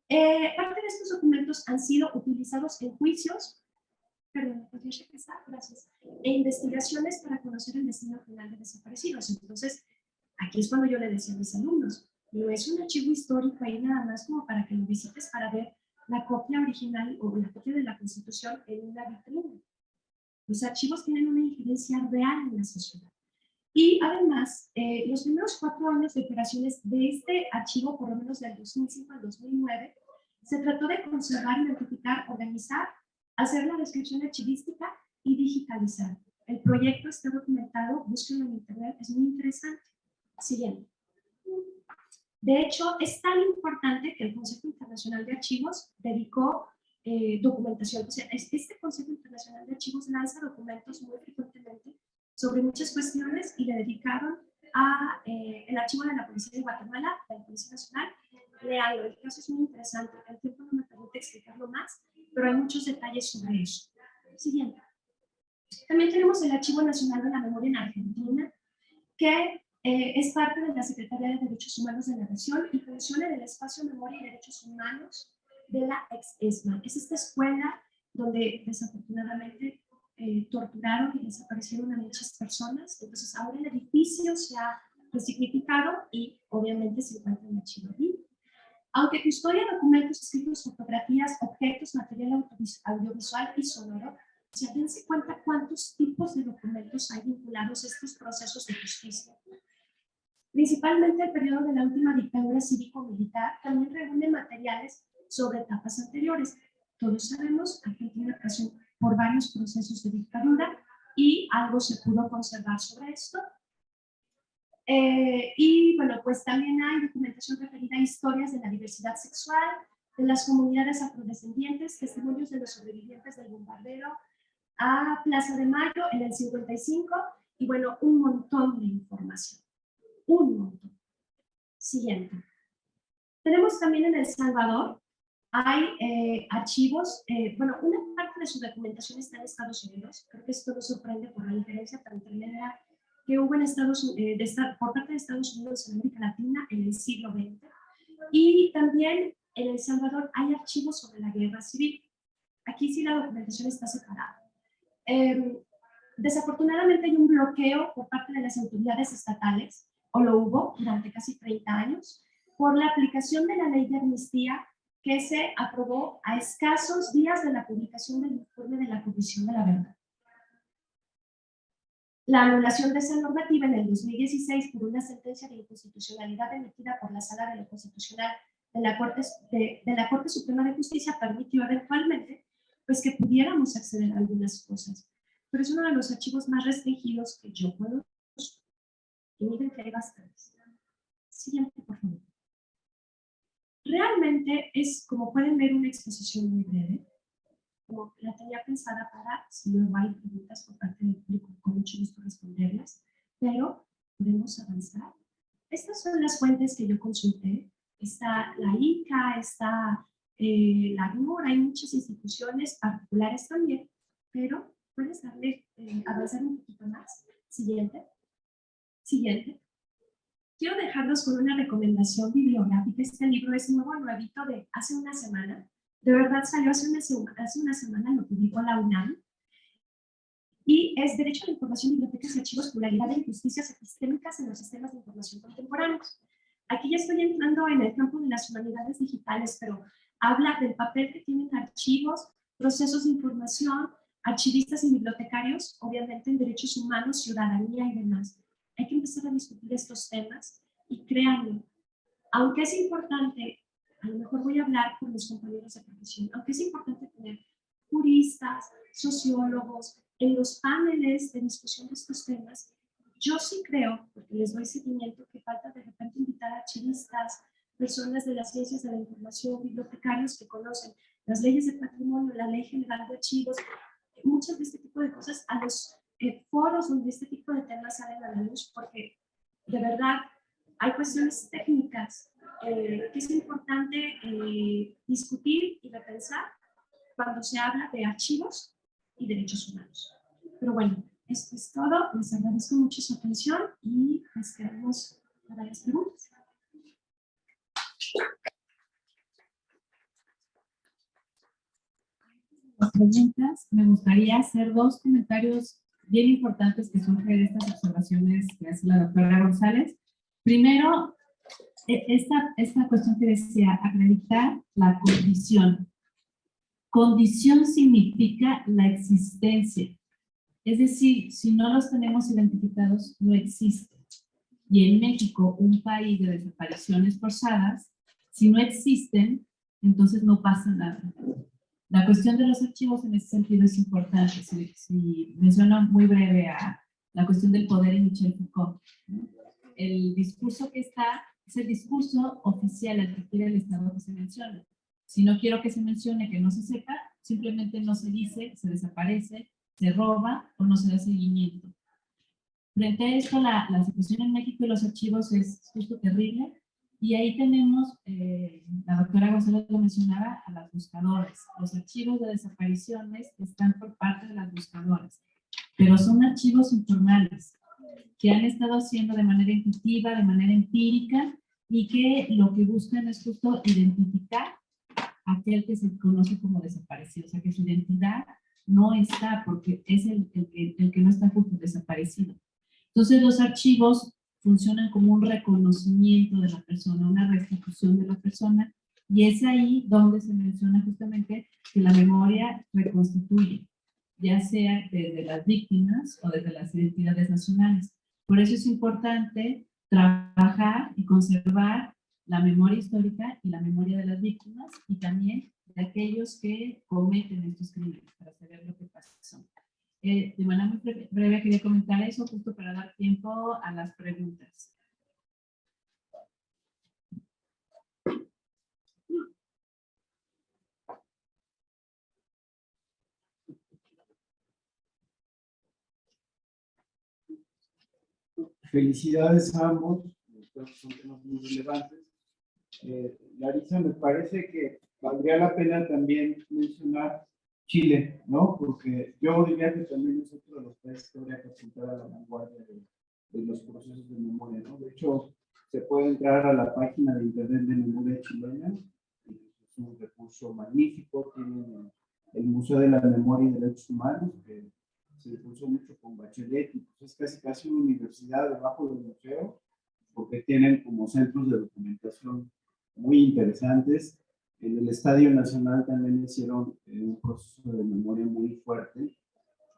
Parte de estos documentos han sido utilizados en juicios, perdón, ¿podría regresar? Gracias, e investigaciones para conocer el destino final de desaparecidos. Entonces, aquí es cuando yo le decía a mis alumnos, no es un archivo histórico ahí nada más como para que lo visites para ver la copia original o la copia de la Constitución en una vitrina. Los archivos tienen una incidencia real en la sociedad. Y además, los primeros 4 años de operaciones de este archivo, por lo menos del 2005 al 2009, se trató de conservar, identificar, organizar, hacer la descripción archivística y digitalizar. El proyecto está documentado, búsquenlo en internet, es muy interesante. Siguiente. De hecho, es tan importante que el Consejo Internacional de Archivos dedicó documentación. O sea, este Consejo Internacional de Archivos lanza documentos muy frecuentemente sobre muchas cuestiones y le dedicaron a el archivo de la Policía de Guatemala, de la Policía Nacional. Leanlo, el caso es muy interesante. El tiempo no me permite explicarlo más, pero hay muchos detalles sobre eso. Siguiente. También tenemos el Archivo Nacional de la Memoria en Argentina, que es parte de la Secretaría de Derechos Humanos de la Nación y funciona en el Espacio Memoria y Derechos Humanos de la ex-ESMA. Es esta escuela donde desafortunadamente torturaron y desaparecieron a muchas personas. Entonces ahora el edificio se ha resignificado y obviamente se encuentra en el archivo allí. Aunque custodia documentos, escritos, fotografías, objetos, material audiovisual y sonoro, ¿se dense cuenta cuántos tipos de documentos hay vinculados a estos procesos de justicia? Principalmente el periodo de la última dictadura cívico-militar también reúne materiales sobre etapas anteriores. Todos sabemos que Argentina pasó por varios procesos de dictadura y algo se pudo conservar sobre esto. Y bueno, pues también hay documentación referida a historias de la diversidad sexual, de las comunidades afrodescendientes, testimonios de los sobrevivientes del bombardeo a Plaza de Mayo en el 55 y bueno, un montón de información. Un montón. Siguiente. Tenemos también en El Salvador, hay archivos, bueno, una parte de su documentación está en Estados Unidos, creo que esto nos sorprende por la diferencia tan tremenda que hubo en por parte de Estados Unidos en América Latina en el siglo XX. Y también en El Salvador hay archivos sobre la guerra civil. Aquí sí la documentación está separada. Desafortunadamente hay un bloqueo por parte de las autoridades estatales, o lo hubo durante casi 30 años, por la aplicación de la ley de amnistía que se aprobó a escasos días de la publicación del informe de la Comisión de la Verdad. La anulación de esa normativa en el 2016 por una sentencia de inconstitucionalidad emitida por la Sala de lo Constitucional de la Corte Suprema de Justicia permitió eventualmente pues, que pudiéramos acceder a algunas cosas. Pero es uno de los archivos más restringidos que yo conozco. Y miren que hay bastantes. Siguiente, por favor. Realmente es, como pueden ver, una exposición muy breve. como la tenía pensada para, si luego hay preguntas por parte del público, con mucho gusto responderlas, pero podemos avanzar. Estas son las fuentes que yo consulté. Está la ICA, está la ACNUR, hay muchas instituciones particulares también, pero puedes darle, avanzar un poquito más. Siguiente. Siguiente. Quiero dejarlos con una recomendación bibliográfica. Este libro es nuevo, nuevito, de hace una semana. De verdad salió hace una semana, lo publicó la UNAM. Y es Derecho a la Información, Bibliotecas y Archivos, Pluralidad e Injusticias Epistémicas en los Sistemas de Información Contemporáneos. Aquí ya estoy entrando en el campo de las humanidades digitales, pero habla del papel que tienen archivos, procesos de información, archivistas y bibliotecarios, obviamente en derechos humanos, ciudadanía y demás. Hay que empezar a discutir estos temas y créanme, aunque es importante, a lo mejor voy a hablar con los compañeros de profesión, aunque es importante tener juristas, sociólogos, en los paneles de discusión de estos temas, yo sí creo, porque les doy seguimiento, que falta de repente invitar a archivistas, personas de las ciencias de la información, bibliotecarios que conocen las leyes de patrimonio, la Ley General de Archivos, muchas de este tipo de cosas, a los foros donde este tipo de temas salen a la luz, porque de verdad hay cuestiones técnicas que es importante discutir y repensar cuando se habla de archivos y derechos humanos. Pero bueno, esto es todo. Les agradezco mucho su atención y nos quedamos para las preguntas. Las preguntas, me gustaría hacer dos comentarios bien importantes que surgen de estas observaciones que hace la doctora González. Primero, esta cuestión que decía, acreditar la condición. Condición significa la existencia. Es decir, si no los tenemos identificados, no existen. Y en México, un país de desapariciones forzadas, si no existen, entonces no pasa nada. La cuestión de los archivos en ese sentido es importante. Si menciono muy breve a la cuestión del poder en Michel Foucault, ¿no? El discurso que está es el discurso oficial al que quiere el Estado que se mencione. Si no quiero que se mencione, que no se sepa, simplemente no se dice, se desaparece, se roba o no se da seguimiento. Frente a esto, la situación en México y los archivos es justo terrible. Y ahí tenemos, la doctora González lo mencionaba, a las buscadoras. Los archivos de desapariciones están por parte de las buscadoras, pero son archivos informales que han estado haciendo de manera intuitiva, de manera empírica, y que lo que buscan es justo identificar a aquel que se conoce como desaparecido, o sea que su identidad no está porque es el que no está justo desaparecido. Entonces los archivos funcionan como un reconocimiento de la persona, una restitución de la persona, y es ahí donde se menciona justamente que la memoria reconstituye, ya sea desde las víctimas o desde las identidades nacionales. Por eso es importante trabajar y conservar la memoria histórica y la memoria de las víctimas y también de aquellos que cometen estos crímenes, para saber lo que pasó. De manera muy breve quería comentar eso justo para dar tiempo a las preguntas. Felicidades a ambos, creo que son temas muy relevantes. Larisa, me parece que valdría la pena también mencionar Chile, ¿no? Porque yo diría que también es otro de los países que habría que apuntar a la vanguardia de los procesos de memoria, ¿no? De hecho, se puede entrar a la página de internet de Memoria Chilena, es un recurso magnífico, tienen el Museo de la Memoria y Derechos Humanos, que se impulsó mucho con Bachelet, y pues es casi una universidad debajo del museo, porque tienen como centros de documentación muy interesantes. En el Estadio Nacional también hicieron un proceso de memoria muy fuerte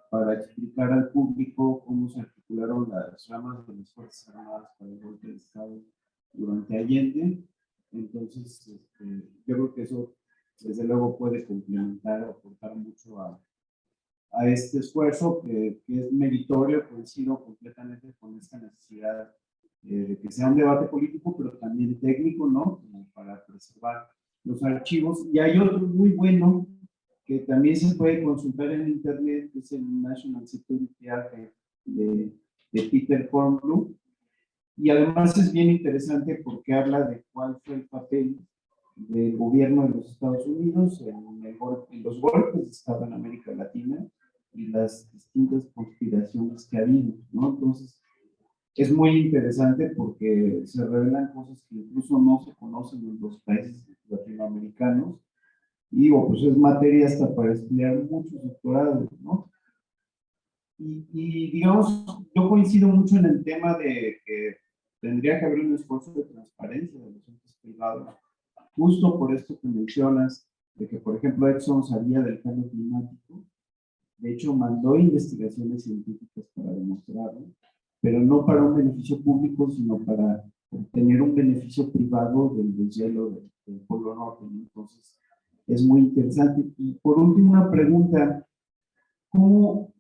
para explicar al público cómo se articularon las ramas de las Fuerzas Armadas para el golpe de Estado durante Allende. Entonces, yo creo que eso, desde luego, puede complementar o aportar mucho a este esfuerzo que es meritorio. Coincido completamente con esta necesidad de que sea un debate político, pero también técnico, ¿no? Como para preservar los archivos. Y hay otro muy bueno que también se puede consultar en internet, que es el National Security Archive de Peter Kornblum. Y además es bien interesante porque habla de cuál fue el papel del gobierno de los Estados Unidos en los golpes de Estado en América Latina y las distintas conspiraciones que ha habido, ¿no? Entonces, es muy interesante porque se revelan cosas que incluso no se conocen en los países latinoamericanos. Y digo, pues es materia hasta para estudiar muchos doctorados, ¿no? Y digamos, yo coincido mucho en el tema de que tendría que haber un esfuerzo de transparencia de los entes privados, justo por esto que mencionas, de que, por ejemplo, Exxon sabía del cambio climático, de hecho, mandó investigaciones científicas para demostrarlo, pero no para un beneficio público, sino para obtener un beneficio privado del deshielo del Polo Norte, ¿no? Entonces, es muy interesante. Y por último, una pregunta, ¿cómo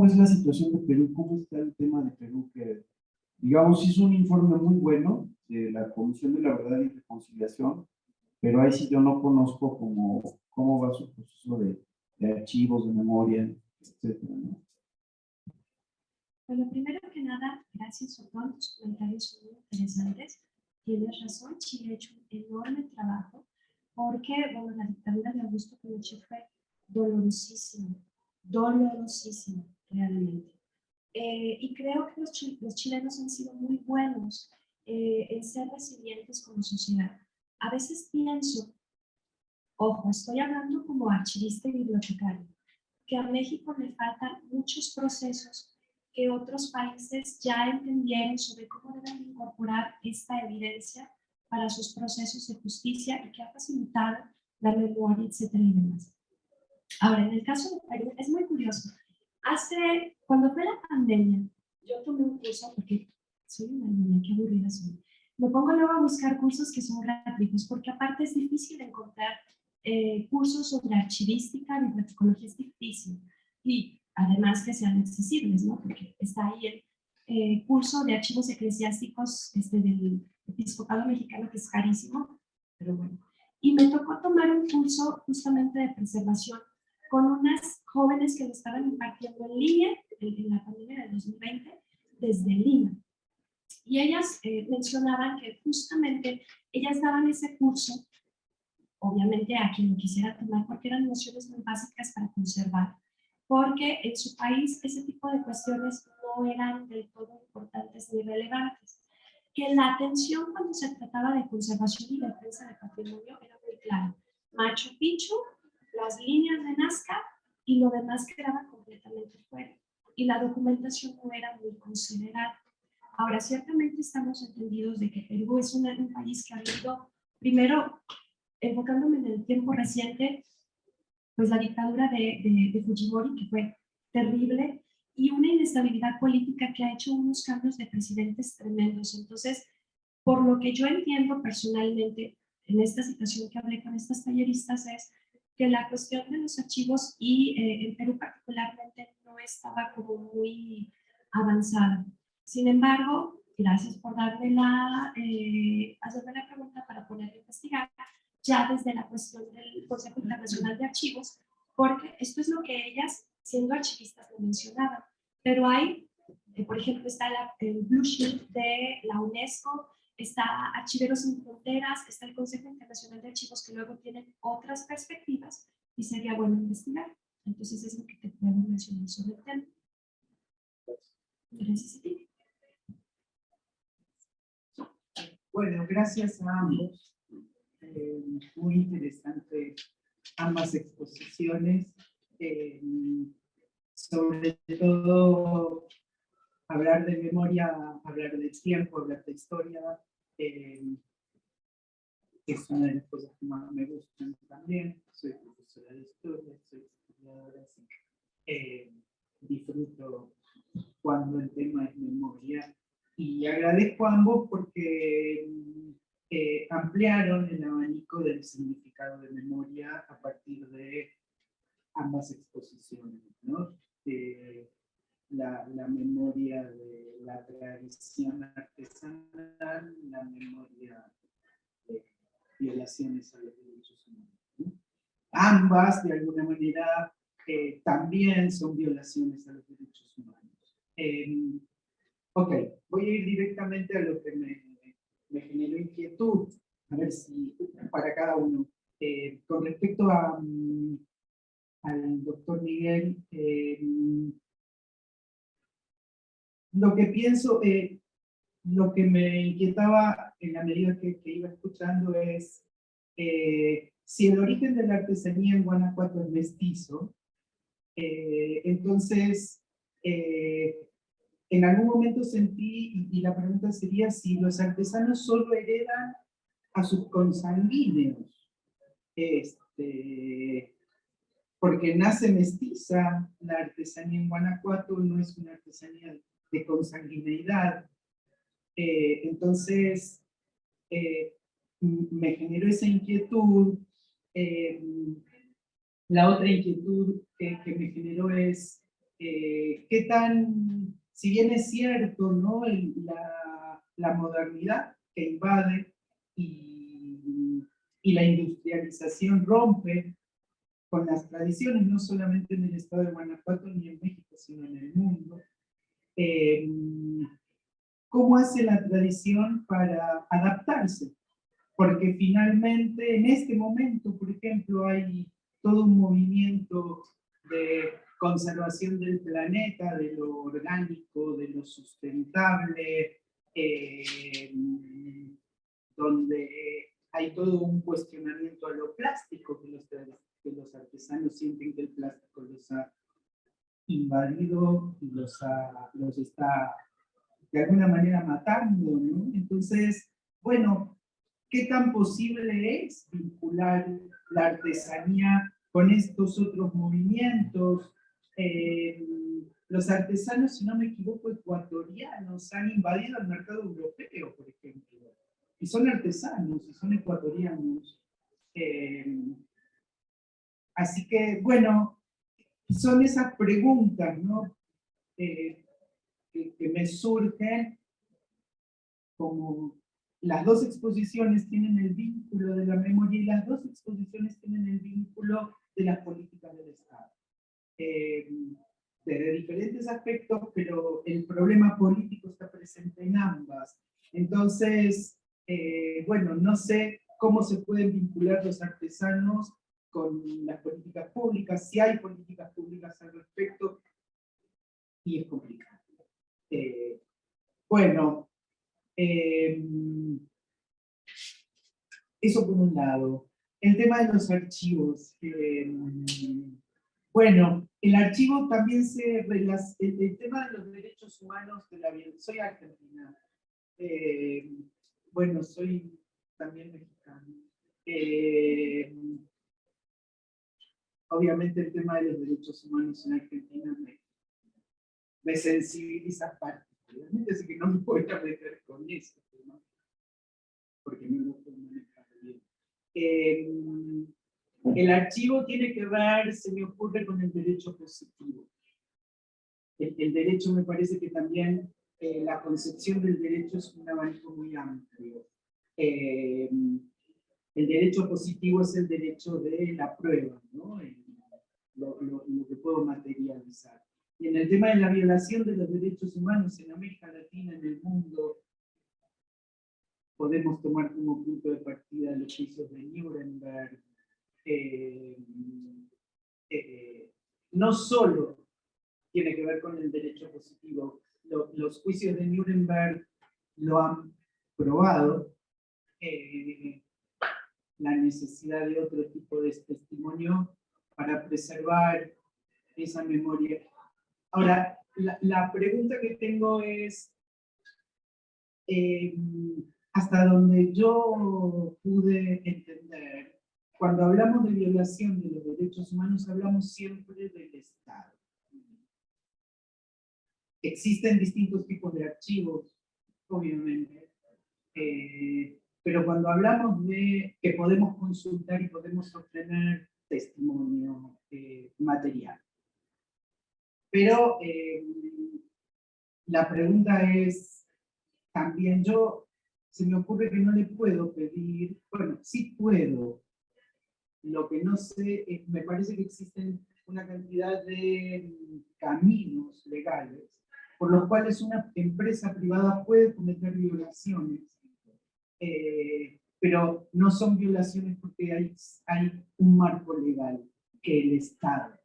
ves la situación de Perú? ¿Cómo está el tema de Perú? Que, digamos, hizo un informe muy bueno de la Comisión de la Verdad y Reconciliación, pero ahí sí yo no conozco cómo va su proceso de archivos, de memoria, etcétera, ¿no? Bueno, primero que nada, gracias por todos tus comentarios, son muy interesantes. Tienes razón, Chile ha hecho un enorme trabajo porque, bueno, la dictadura de Augusto Pinochet fue dolorosísima, dolorosísima, realmente. Y creo que los chilenos han sido muy buenos en ser resilientes como sociedad. A veces pienso, ojo, estoy hablando como archivista y bibliotecario, que a México le faltan muchos procesos que otros países ya entendieron sobre cómo deben incorporar esta evidencia para sus procesos de justicia y que ha facilitado la memoria, etcétera y demás. Ahora, en el caso de Perú, es muy curioso. Cuando fue la pandemia, yo tomé un curso, porque soy una niña, qué aburrida soy. Me pongo luego a buscar cursos que son gratuitos, porque aparte es difícil encontrar cursos sobre archivística, bibliotecología es difícil. Y además que sean accesibles, ¿no? Porque está ahí el curso de archivos eclesiásticos del Episcopado Mexicano, que es carísimo, pero bueno. Y me tocó tomar un curso justamente de preservación con unas jóvenes que lo estaban impartiendo en línea en la pandemia del 2020 desde Lima. Y ellas mencionaban que justamente ellas daban ese curso, obviamente a quien lo quisiera tomar, porque eran nociones muy básicas para conservar, porque en su país ese tipo de cuestiones no eran del todo importantes ni relevantes. Que la atención cuando se trataba de conservación y defensa del patrimonio era muy clara. Machu Picchu, las líneas de Nazca y lo demás quedaba completamente fuera. Y la documentación no era muy considerada. Ahora, ciertamente estamos entendidos de que Perú es un país que ha habido, primero, enfocándome en el tiempo reciente, pues la dictadura de Fujimori, que fue terrible, y una inestabilidad política que ha hecho unos cambios de presidentes tremendos. Entonces, por lo que yo entiendo personalmente en esta situación que hablé con estas talleristas es que la cuestión de los archivos y en Perú particularmente no estaba como muy avanzada. Sin embargo, gracias por hacerme la pregunta para poder investigar ya desde la cuestión del Consejo Internacional de Archivos, porque esto es lo que ellas, siendo archivistas, lo mencionaban. Pero hay, por ejemplo, está el Blue Shield de la UNESCO, está Archiveros Sin Fronteras, está el Consejo Internacional de Archivos, que luego tienen otras perspectivas y sería bueno investigar. Entonces es lo que te puedo mencionar sobre el tema. Gracias a ti. Bueno, gracias a ambos. Muy interesante ambas exposiciones. Sobre todo hablar de memoria, hablar de tiempo, hablar de historia, es una de las cosas que más me gustan también. Soy profesora de historia, soy historiadora, así que disfruto cuando el tema es memoria. Y agradezco a ambos porque ampliaron el abanico del significado de memoria a partir de ambas exposiciones, ¿no? La memoria de la tradición artesanal, la memoria de violaciones a los derechos humanos, ¿no? ambas, de alguna manera, también son violaciones a los derechos humanos. Ok, voy a ir directamente a lo que me generó inquietud, a ver si para cada uno. Con respecto al doctor Miguel, lo que pienso, lo que me inquietaba en la medida que iba escuchando es si el origen de la artesanía en Guanajuato es mestizo, entonces en algún momento sentí, y la pregunta sería si los artesanos solo heredan a sus consanguíneos, porque nace mestiza la artesanía en Guanajuato, no es una artesanía de consanguineidad. Entonces, me generó esa inquietud. La otra inquietud que me generó es qué tan, si bien es cierto, ¿no? La modernidad que invade y la industrialización rompe con las tradiciones, no solamente en el estado de Guanajuato ni en México, sino en el mundo. ¿Cómo hace la tradición para adaptarse? Porque finalmente, en este momento, por ejemplo, hay todo un movimiento de conservación del planeta, de lo orgánico, de lo sustentable, donde hay todo un cuestionamiento a lo plástico, que los artesanos sienten que el plástico los ha invadido y los está de alguna manera matando, ¿no? Entonces, bueno, ¿qué tan posible es vincular la artesanía con estos otros movimientos? Los artesanos, si no me equivoco, ecuatorianos han invadido el mercado europeo, por ejemplo, y son artesanos, y son ecuatorianos. Así que, bueno, son esas preguntas, ¿no? Que me surgen, como las dos exposiciones tienen el vínculo de la memoria y las dos exposiciones tienen el vínculo de las políticas del Estado. Desde diferentes aspectos, pero el problema político está presente en ambas. Entonces, bueno, no sé cómo se pueden vincular los artesanos con las políticas públicas, si hay políticas públicas al respecto, y es complicado. Bueno, eso por un lado. El tema de los archivos. Bueno, el archivo también el tema de los derechos humanos de la vida. Soy argentina. Bueno, soy también mexicano. Obviamente el tema de los derechos humanos en Argentina me sensibiliza particularmente, así que no me voy a meter con eso, ¿no? Porque no lo puedo manejar bien. El archivo tiene que ver, se me ocurre, con el derecho positivo. El derecho me parece que también la concepción del derecho es un abanico muy amplio. El derecho positivo es el derecho de la prueba, ¿no? Lo que puedo materializar. Y en el tema de la violación de los derechos humanos en América Latina, en el mundo, podemos tomar como punto de partida los juicios de Nuremberg. No solo tiene que ver con el derecho positivo, los juicios de Nuremberg lo han probado, la necesidad de otro tipo de testimonio para preservar esa memoria. Ahora, la pregunta que tengo es, hasta donde yo pude entender, cuando hablamos de violación de los derechos humanos, hablamos siempre del Estado. Existen distintos tipos de archivos, obviamente, pero cuando hablamos de que podemos consultar y podemos obtener testimonio material. Pero la pregunta es, también se me ocurre que no le puedo pedir, bueno, sí puedo Lo que no sé, me parece que existen una cantidad de caminos legales por los cuales una empresa privada puede cometer violaciones, pero no son violaciones porque hay un marco legal que el Estado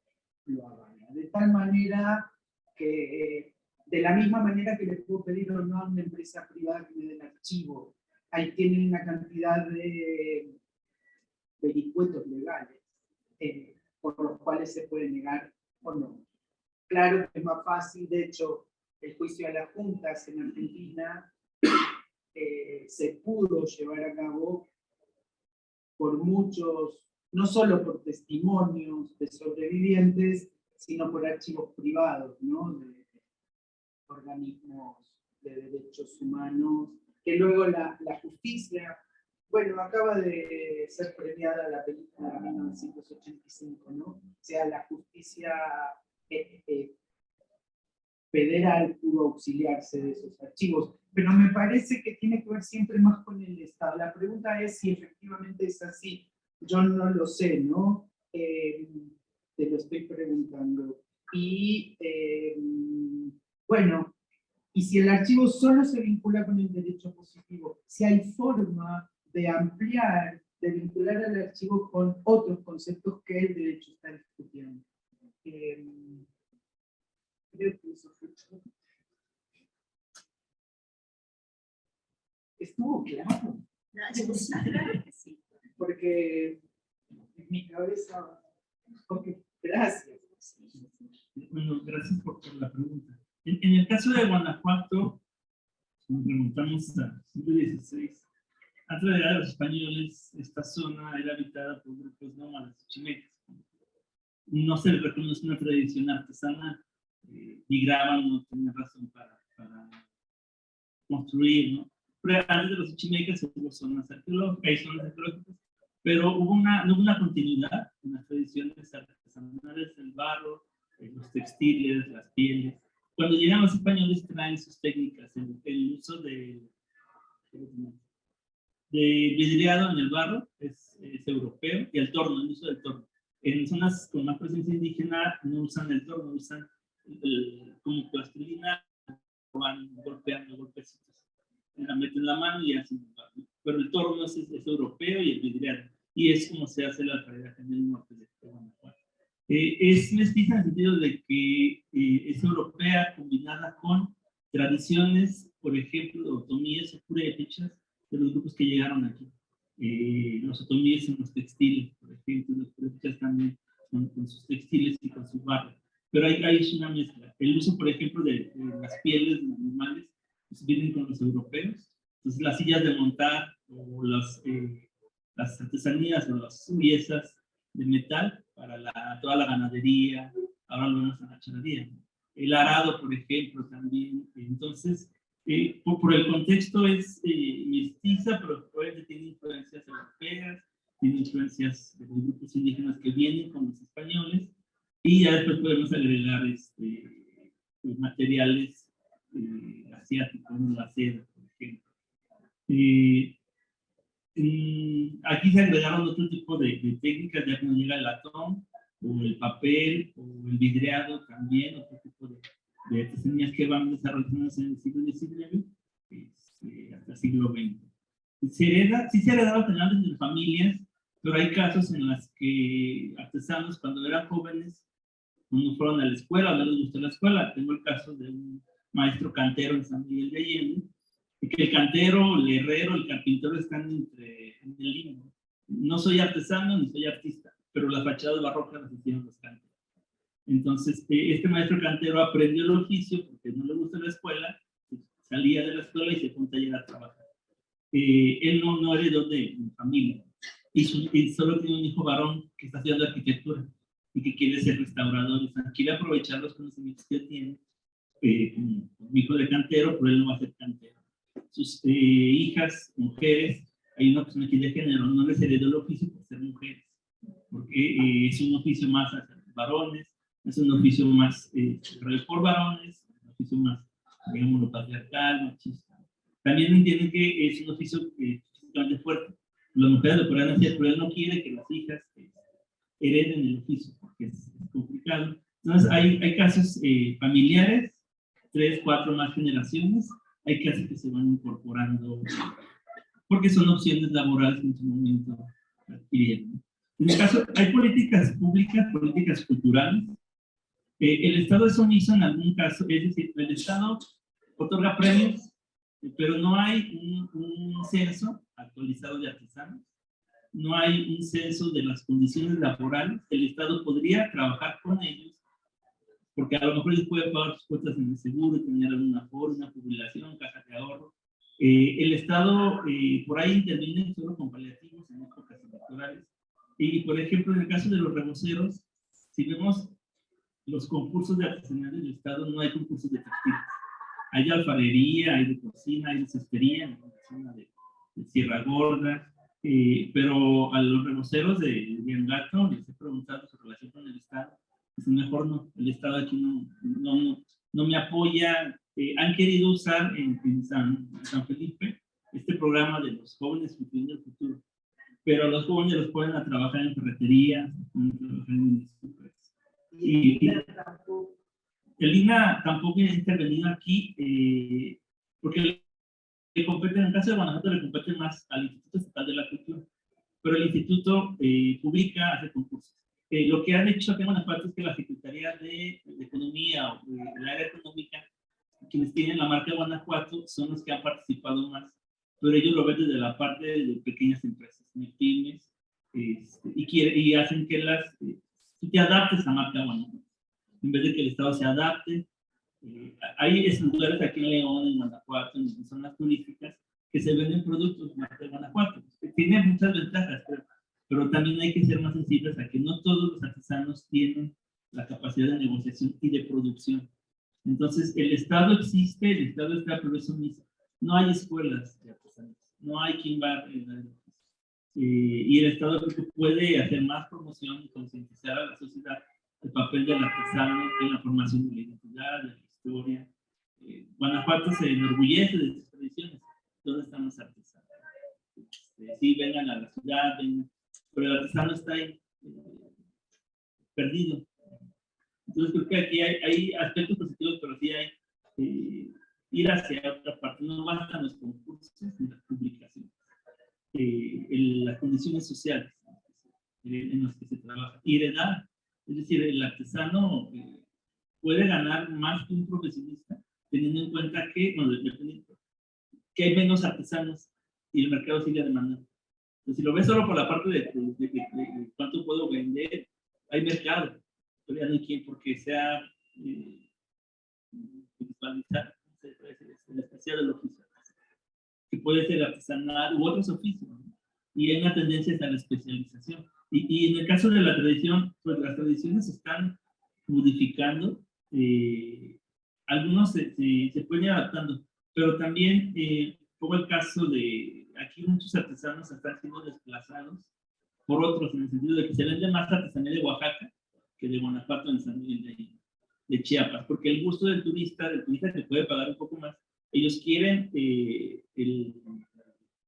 lo avala. De tal manera que, de la misma manera que le puedo pedir o no a una empresa privada que me dé el archivo, ahí tienen una cantidad de vericuetos legales por los cuales se puede negar o no. Claro que es más fácil, de hecho, el juicio a las juntas en Argentina se pudo llevar a cabo por muchos, no solo por testimonios de sobrevivientes, sino por archivos privados, ¿no? De organismos de derechos humanos, que luego la justicia, bueno, acaba de ser premiada la película de 1985, ¿no? O sea, la justicia federal pudo auxiliarse de esos archivos, pero me parece que tiene que ver siempre más con el Estado. La pregunta es si efectivamente es así. Yo no lo sé, ¿no? Te lo estoy preguntando. Y bueno, y si el archivo solo se vincula con el derecho positivo, si hay forma de ampliar, de vincular al archivo con otros conceptos que el derecho está discutiendo. Creo que eso fue todo. Estuvo claro. Claro que sí. Porque en mi cabeza. Ok, gracias. Bueno, gracias por la pregunta. En el caso de Guanajuato, nos remontamos al siglo XVI. Antes de la llegada de los españoles, esta zona era habitada por grupos nómadas chimecas. No se les reconoce una tradición artesanal. Migraban, no tenían razón para construir, ¿no? Pero antes de los chimecas hubo zonas arqueológicas, hay zonas arqueológicas, pero no hubo una continuidad en las tradiciones artesanales, el barro, los textiles, las pieles. Cuando llegan los españoles traen sus técnicas, el uso de vidriado en el barro es europeo, y el torno, el uso del torno. En zonas con más presencia indígena no usan el torno, usan como plastilina, van golpeando golpecitos. La meten en la mano y hacen el barro. Pero el torno es europeo y el vidriado. Y es como se hace la alfarería en el norte de Guanajuato. Es mestiza en el sentido de que es europea combinada con tradiciones, por ejemplo, otomíes o purépechas de los grupos que llegaron aquí. Los otomíes son los textiles, por ejemplo, los purépechas también con sus textiles y con su barro. Pero ahí es una mezcla. El uso, por ejemplo, de las pieles de los animales, pues vienen con los europeos. Entonces, las sillas de montar o las artesanías o las piezas de metal para toda la ganadería, ahora lo vemos en la charrería. El arado, por ejemplo, también. Entonces, por el contexto es mestiza, pero obviamente tiene influencias europeas, tiene influencias de los grupos indígenas que vienen con los españoles, y ya después podemos agregar materiales asiáticos, como la seda, por ejemplo. Aquí se agregaron otro tipo de técnicas, ya cuando llega el latón, o el papel, o el vidriado también, otro tipo de artesanías que van desarrollándose en el siglo XIX hasta el siglo XX. Sí se ha heredado también entre familias, pero hay casos en los que artesanos, cuando eran jóvenes, no fueron a la escuela, no les gustó la escuela. Tengo el caso de un maestro cantero en San Miguel de Allende, que el cantero, el herrero, el carpintero están en el limbo. No soy artesano ni soy artista, pero las fachadas barrocas las hicieron los canteros. Entonces, este maestro cantero aprendió el oficio porque no le gusta la escuela, salía de la escuela y se fue a un taller a trabajar. Él no heredó de familia, y solo tiene un hijo varón que está haciendo arquitectura y que quiere ser restaurador, y quiere aprovechar los conocimientos que tiene como hijo de cantero, pero él no va a ser cantero. Sus hijas, mujeres, hay una persona que de género, no les heredó el oficio por ser mujeres, porque es un oficio más hacia los varones, es un oficio más por varones, un oficio más, digamos, patriarcal, machista. También entienden que es un oficio físicamente fuerte, las mujeres le podrán decir, pero él no quiere que las hijas hereden el oficio, porque es complicado. Entonces, hay casos familiares, 3, 4 más generaciones, hay casos que se van incorporando, porque son opciones laborales que en su momento adquirieron. En el caso, hay políticas públicas, políticas culturales. El Estado es omiso en algún caso, es decir, el Estado otorga premios, pero no hay un censo actualizado de artesanos, no hay un censo de las condiciones laborales. El Estado podría trabajar con ellos, porque a lo mejor ellos pueden pagar sus cuotas en el seguro, tener alguna forma, una jubilación, caja de ahorro. El Estado por ahí interviene solo con paliativos en épocas electorales. Y, por ejemplo, en el caso de los reboceros, si vemos los concursos de artesanía del Estado, no hay concursos de textiles. Hay alfarería, hay de cocina, hay de cestería, en la zona de Sierra Gorda, pero a los reboceros de Diangato les he preguntado su relación con el Estado. Es mejor no, el Estado aquí no me apoya. Han querido usar en San Felipe este programa de los jóvenes construyendo el futuro, pero los jóvenes los ponen a trabajar en ferreterías, en y el INA tampoco ha intervenido aquí, porque le compete, en el caso de Guanajuato, le compete más al Instituto Estatal de la Cultura, pero el instituto publica, hace concursos. Lo que han hecho aquí en Guanajuato es que la Secretaría de Economía o el área económica, quienes tienen la marca Guanajuato, son los que han participado más, pero ellos lo ven desde la parte de pequeñas empresas, pymes, y hacen que tú te adaptes a marca Guanajuato, en vez de que el Estado se adapte. Hay estructuras aquí en León, en Guanajuato, en zonas turísticas, que se venden productos marca Guanajuato. Tiene muchas ventajas, pero también hay que ser más sensibles a que no todos los artesanos tienen la capacidad de negociación y de producción. Entonces, el Estado existe, el Estado está, pero es omiso. No hay escuelas de artesanos, no hay quien va y el Estado puede hacer más promoción y concientizar a la sociedad el papel del artesano en la formación de la identidad, de la historia. Guanajuato se enorgullece de sus tradiciones. ¿Dónde están los artesanos? Sí, vengan a la ciudad, vengan, pero el artesano está ahí, perdido. Entonces creo que aquí hay aspectos positivos, pero sí hay ir hacia otra parte. No bastan los concursos ni las publicaciones. Las condiciones sociales en las que se trabaja. Y heredar, es decir, el artesano puede ganar más que un profesionista, teniendo en cuenta que, bueno, que hay menos artesanos y el mercado sigue demandando. Entonces, si lo ves solo por la parte de cuánto puedo vender, hay mercado, pero ya no hay quien porque sea principalizar, el especial del oficio, que puede ser artesanal u otros oficios, ¿no? Y hay una tendencia a la especialización. Y en el caso de la tradición, pues las tradiciones se están modificando, algunos se pueden ir adaptando, pero también como el caso de aquí muchos artesanos están siendo desplazados por otros, en el sentido de que se vende más artesanía de Oaxaca que de Guanajuato, en San Miguel de Chiapas, porque el gusto del turista que puede pagar un poco más, ellos quieren el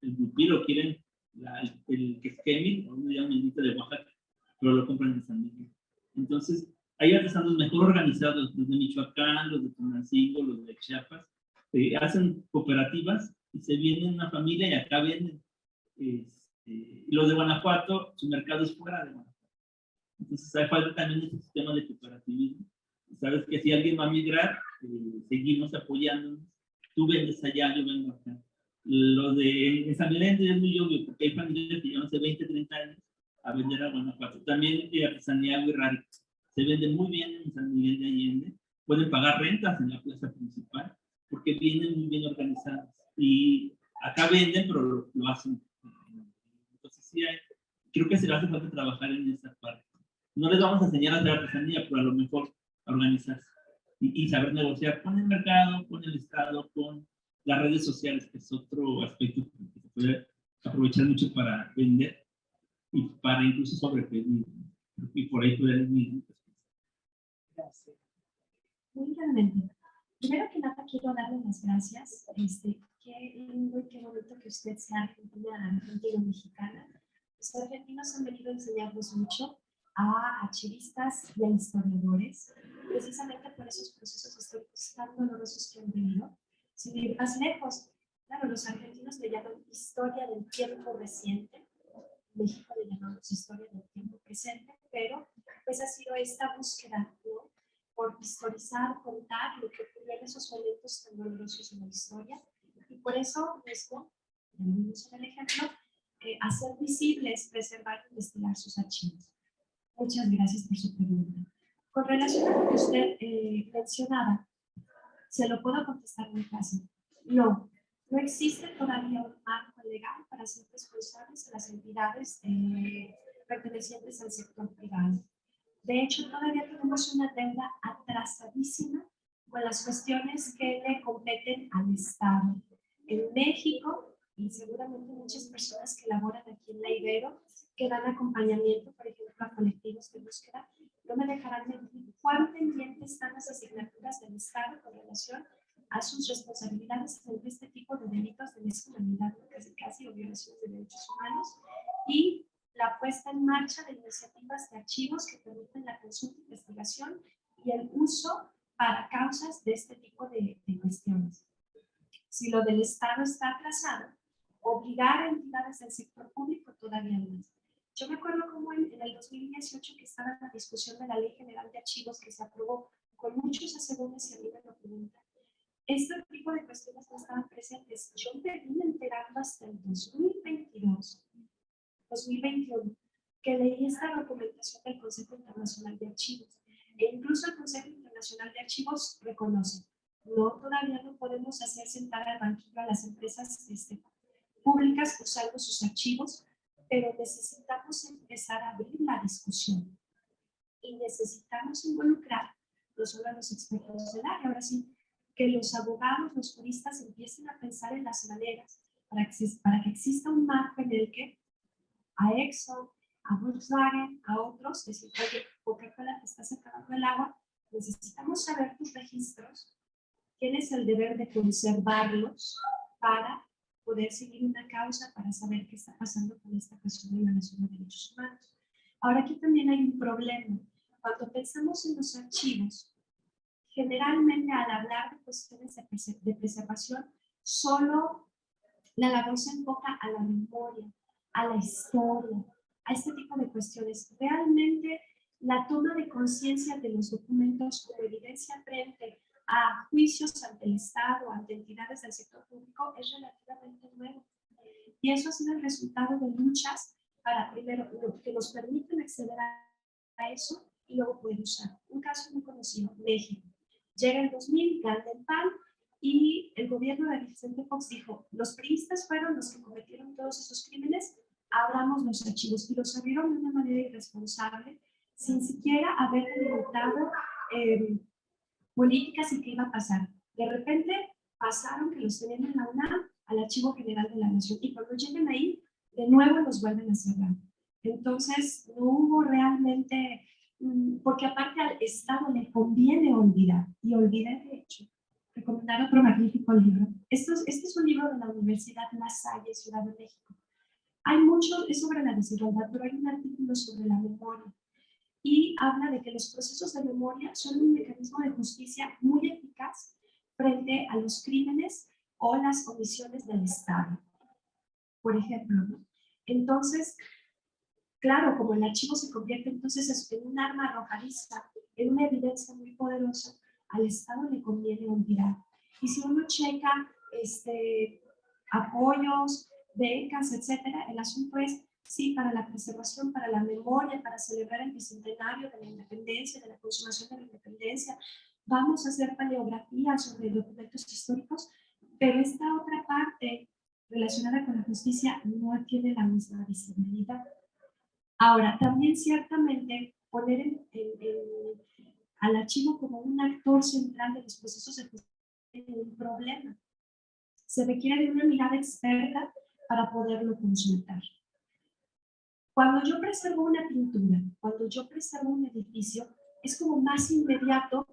bupiro, quieren el quesquemil, o un mendita de Oaxaca, pero lo compran en San Miguel. Entonces, hay artesanos mejor organizados, los de Michoacán, los de Tonancingo, los de Chiapas, hacen cooperativas y se vienen una familia y acá venden. Los de Guanajuato, su mercado es fuera de Guanajuato. Entonces, hay falta también de este sistema de cooperativismo. Sabes que si alguien va a migrar, seguimos apoyándonos. Tú vendes allá, yo vendo acá. Los de San Miguel es muy obvio, porque hay familias que llevan hace 20, 30 años a vender a Guanajuato. También artesanía guerrera. Se vende muy bien en San Miguel de Allende. Pueden pagar rentas en la plaza principal, porque vienen muy bien organizadas. Y acá venden, pero lo hacen. Entonces sí creo que se le hace falta trabajar en esa parte. No les vamos a enseñar a hacer artesanía, pero a lo mejor a organizarse y saber negociar con el mercado, con el Estado, con las redes sociales, que es otro aspecto que se puede aprovechar mucho para vender y para incluso sobrepedir. Y por ahí puede venir. Gracias. Muy brevemente. Primero que nada, quiero darle las gracias. Qué lindo y qué bonito que usted sea argentino-mexicana. Los argentinos han venido a enseñarnos mucho a archivistas y a historiadores, precisamente por esos procesos históricos tan dolorosos que han vivido. Sin ir más lejos, claro, los argentinos le llaman historia del tiempo reciente, México le llamamos historia del tiempo presente, pero pues ha sido esta búsqueda, ¿no?, por historizar, contar lo que ocurrió en esos momentos tan dolorosos en la historia, y por eso mismo, tenemos el ejemplo, hacer visibles, preservar e investigar sus archivos. Muchas gracias por su pregunta. Con relación a lo que usted mencionaba, ¿se lo puedo contestar muy fácil? No, no existe todavía un marco legal para ser responsables de las entidades pertenecientes al sector privado. De hecho, todavía tenemos una deuda atrasadísima con las cuestiones que le competen al Estado. En México, y seguramente muchas personas que laboran aquí en la Ibero, que dan acompañamiento, por ejemplo, a colectivos de búsqueda, no me dejarán mentir cuán pendientes están las asignaturas del Estado con relación a sus responsabilidades frente a este tipo de delitos de lesa humanidad, casi o violaciones de derechos humanos, y la puesta en marcha de iniciativas de archivos que permiten la consulta, investigación y el uso para causas de este tipo de cuestiones. Si lo del Estado está atrasado, obligar a entidades del sector público todavía más. Yo me acuerdo como en el 2018 que estaba en la discusión de la Ley General de Archivos que se aprobó con muchos asegúnes y a mí me lo preguntan. Este tipo de cuestiones no estaban presentes. Yo me vine enterando hasta el 2021, que leí esta documentación del Consejo Internacional de Archivos. E incluso el Consejo Internacional de Archivos reconoce, todavía no podemos hacer sentar al banquillo a las empresas públicas usando sus archivos, pero necesitamos empezar a abrir la discusión y necesitamos involucrar no solo a los expertos del área, ahora sí, que los abogados, los juristas empiecen a pensar en las maneras para que exista un marco en el que a Exxon, a Volkswagen, a otros, decir, oye, Coca-Cola te está sacando el agua, necesitamos saber tus registros, tienes el deber de conservarlos para poder seguir una causa, para saber qué está pasando con esta cuestión de violación de derechos humanos. Ahora aquí también hay un problema. Cuando pensamos en los archivos, generalmente al hablar de cuestiones de preservación, solo la labor se enfoca a la memoria, a la historia, a este tipo de cuestiones. Realmente la toma de conciencia de los documentos como evidencia frente a juicios ante el Estado, ante entidades del sector público, es relativamente nuevo. Y eso ha sido el resultado de luchas para, primero, que nos permiten acceder a eso y luego poder usar. Un caso muy conocido, México. Llega el 2000, gana el PAN, y el gobierno de Vicente Fox dijo, los priistas fueron los que cometieron todos esos crímenes, abramos los archivos, y los abrieron de una manera irresponsable, sin siquiera haber delimitado políticas y qué iba a pasar. De repente pasaron que los tenían en la UNAM al Archivo General de la Nación, y cuando llegan ahí, de nuevo los vuelven a cerrar. Entonces, no hubo realmente, porque aparte al Estado le conviene olvidar, y olvidé de hecho. Recomendar otro magnífico libro. Este es un libro de la Universidad La Salle, Ciudad de México. Hay mucho, es sobre la desigualdad, pero hay un artículo sobre la memoria. Y habla de que los procesos de memoria son un mecanismo de justicia muy eficaz frente a los crímenes o las omisiones del Estado. Por ejemplo, ¿no? Entonces, claro, como el archivo se convierte entonces en un arma arrojadiza, en una evidencia muy poderosa, al Estado le conviene olvidar. Y si uno checa apoyos, becas, etcétera, el asunto es, sí, para la preservación, para la memoria, para celebrar el bicentenario de la independencia, de la consumación de la independencia, vamos a hacer paleografía sobre documentos históricos, pero esta otra parte relacionada con la justicia no tiene la misma visibilidad. Ahora, también ciertamente poner al archivo como un actor central de los procesos de justicia es un problema. Se requiere de una mirada experta para poderlo consultar. Cuando yo preservo una pintura, cuando yo preservo un edificio, es como más inmediato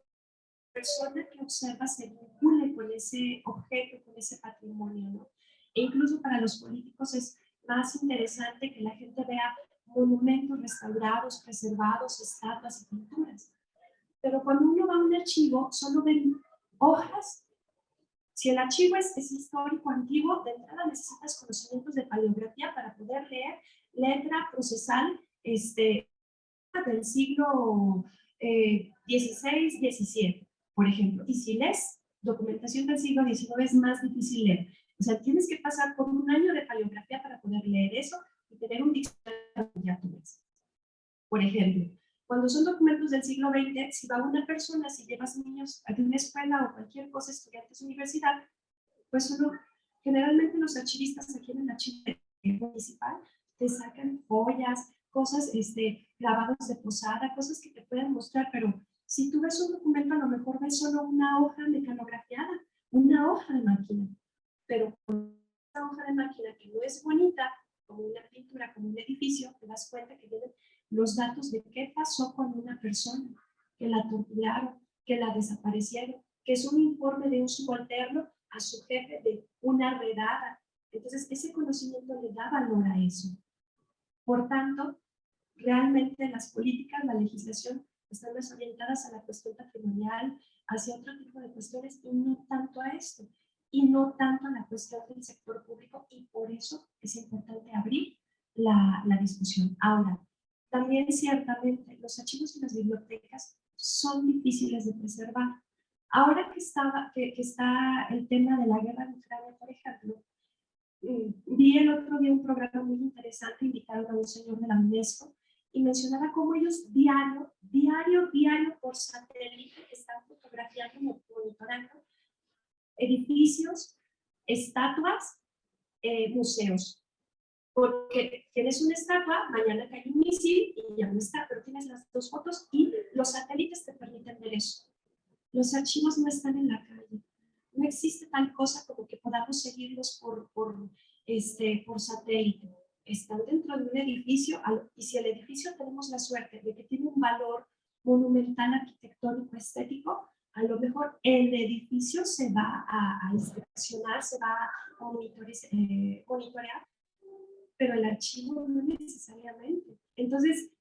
persona que observa se vincule con ese objeto, con ese patrimonio, ¿no? E incluso para los políticos es más interesante que la gente vea monumentos restaurados, preservados, estatuas y pinturas. Pero cuando uno va a un archivo, solo ven hojas. Si el archivo es histórico, antiguo, de entrada necesitas conocimientos de paleografía para poder leer letra procesal del siglo XVI, XVII, por ejemplo. Y si lees documentación del siglo XIX es más difícil leer. O sea, tienes que pasar por un año de paleografía para poder leer eso y tener un diccionario que ya tú ves. Por ejemplo, cuando son documentos del siglo XX, si va una persona, si llevas niños a una escuela o cualquier cosa, estudiantes de universidad, pues generalmente los archivistas aquí en el archivo municipal te sacan joyas, cosas, grabados de posada, cosas que te pueden mostrar, pero si tú ves un documento, a lo mejor ves solo una hoja mecanografiada, una hoja de máquina, pero con esa hoja de máquina que no es bonita, como una pintura, como un edificio, te das cuenta que vienen los datos de qué pasó con una persona, que la torturaron, que la desaparecieron, que es un informe de un subalterno a su jefe de una redada. Entonces, ese conocimiento le da valor a eso. Por tanto, realmente las políticas, la legislación, están más orientadas a la cuestión patrimonial, hacia otro tipo de cuestiones, y no tanto a esto, y no tanto a la cuestión del sector público, y por eso es importante abrir la discusión. Ahora, también ciertamente los archivos y las bibliotecas son difíciles de preservar. Ahora que está el tema de la guerra en Ucrania, por ejemplo, vi el otro día un programa muy interesante, invitaron a un señor de la UNESCO, y mencionaba cómo ellos diario por satélite están fotografiando y monitorando edificios, estatuas, museos. Porque tienes una estatua, mañana cae un misil y ya no está, pero tienes las dos fotos y los satélites te permiten ver eso. Los archivos no están en la calle. No existe tal cosa como que podamos seguirlos por satélite. Están dentro de un edificio, y si el edificio tenemos la suerte de que tiene un valor monumental, arquitectónico, estético, a lo mejor el edificio se va a inspeccionar, se va a monitorear, pero el archivo no necesariamente. Entonces,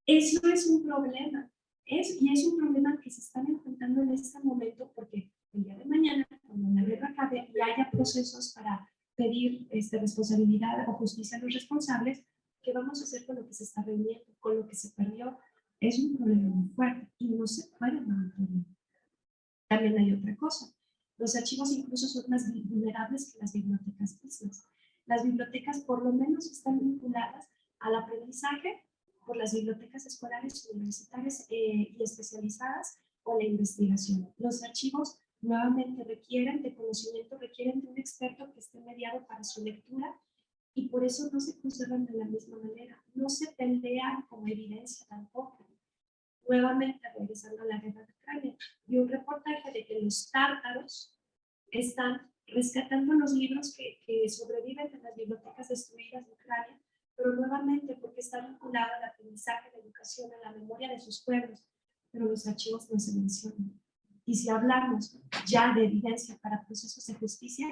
eso es un problema. Y es un problema que se están enfrentando en este momento porque el día de mañana, cuando la guerra acabe y haya procesos para pedir responsabilidad o justicia a los responsables, ¿qué vamos a hacer con lo que se está reuniendo, con lo que se perdió? Es un problema muy fuerte y no se puede monitorear. También hay otra cosa. Los archivos incluso son más vulnerables que las bibliotecas mismas. Las bibliotecas por lo menos están vinculadas al aprendizaje por las bibliotecas escolares, universitarias y especializadas o la investigación. Los archivos nuevamente requieren de conocimiento, requieren de un experto que esté mediado para su lectura y por eso no se conservan de la misma manera. No se pelean como evidencia tampoco. Nuevamente, regresando a la guerra de Ucrania, vi un reportaje de que los tártaros están rescatando los libros que sobreviven de las bibliotecas destruidas de Ucrania, pero nuevamente porque está vinculado al aprendizaje, a la educación, a la memoria de sus pueblos, pero los archivos no se mencionan. Y si hablamos ya de evidencia para procesos de justicia,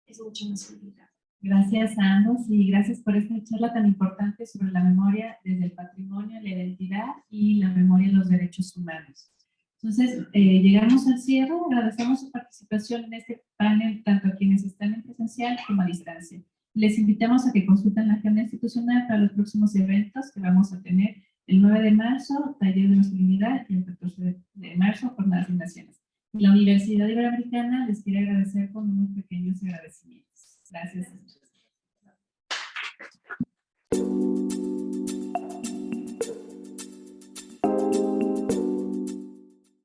es mucho más complicado. Gracias a ambos y gracias por esta charla tan importante sobre la memoria desde el patrimonio, la identidad y la memoria y los derechos humanos. Entonces, llegamos al cierre. Agradecemos su participación en este panel, tanto a quienes están en presencial como a distancia. Les invitamos a que consulten la agenda institucional para los próximos eventos que vamos a tener el 9 de marzo, taller de masculinidad, y el 14 de marzo, jornadas de naciones. La Universidad Iberoamericana les quiere agradecer con unos pequeños agradecimientos. Gracias.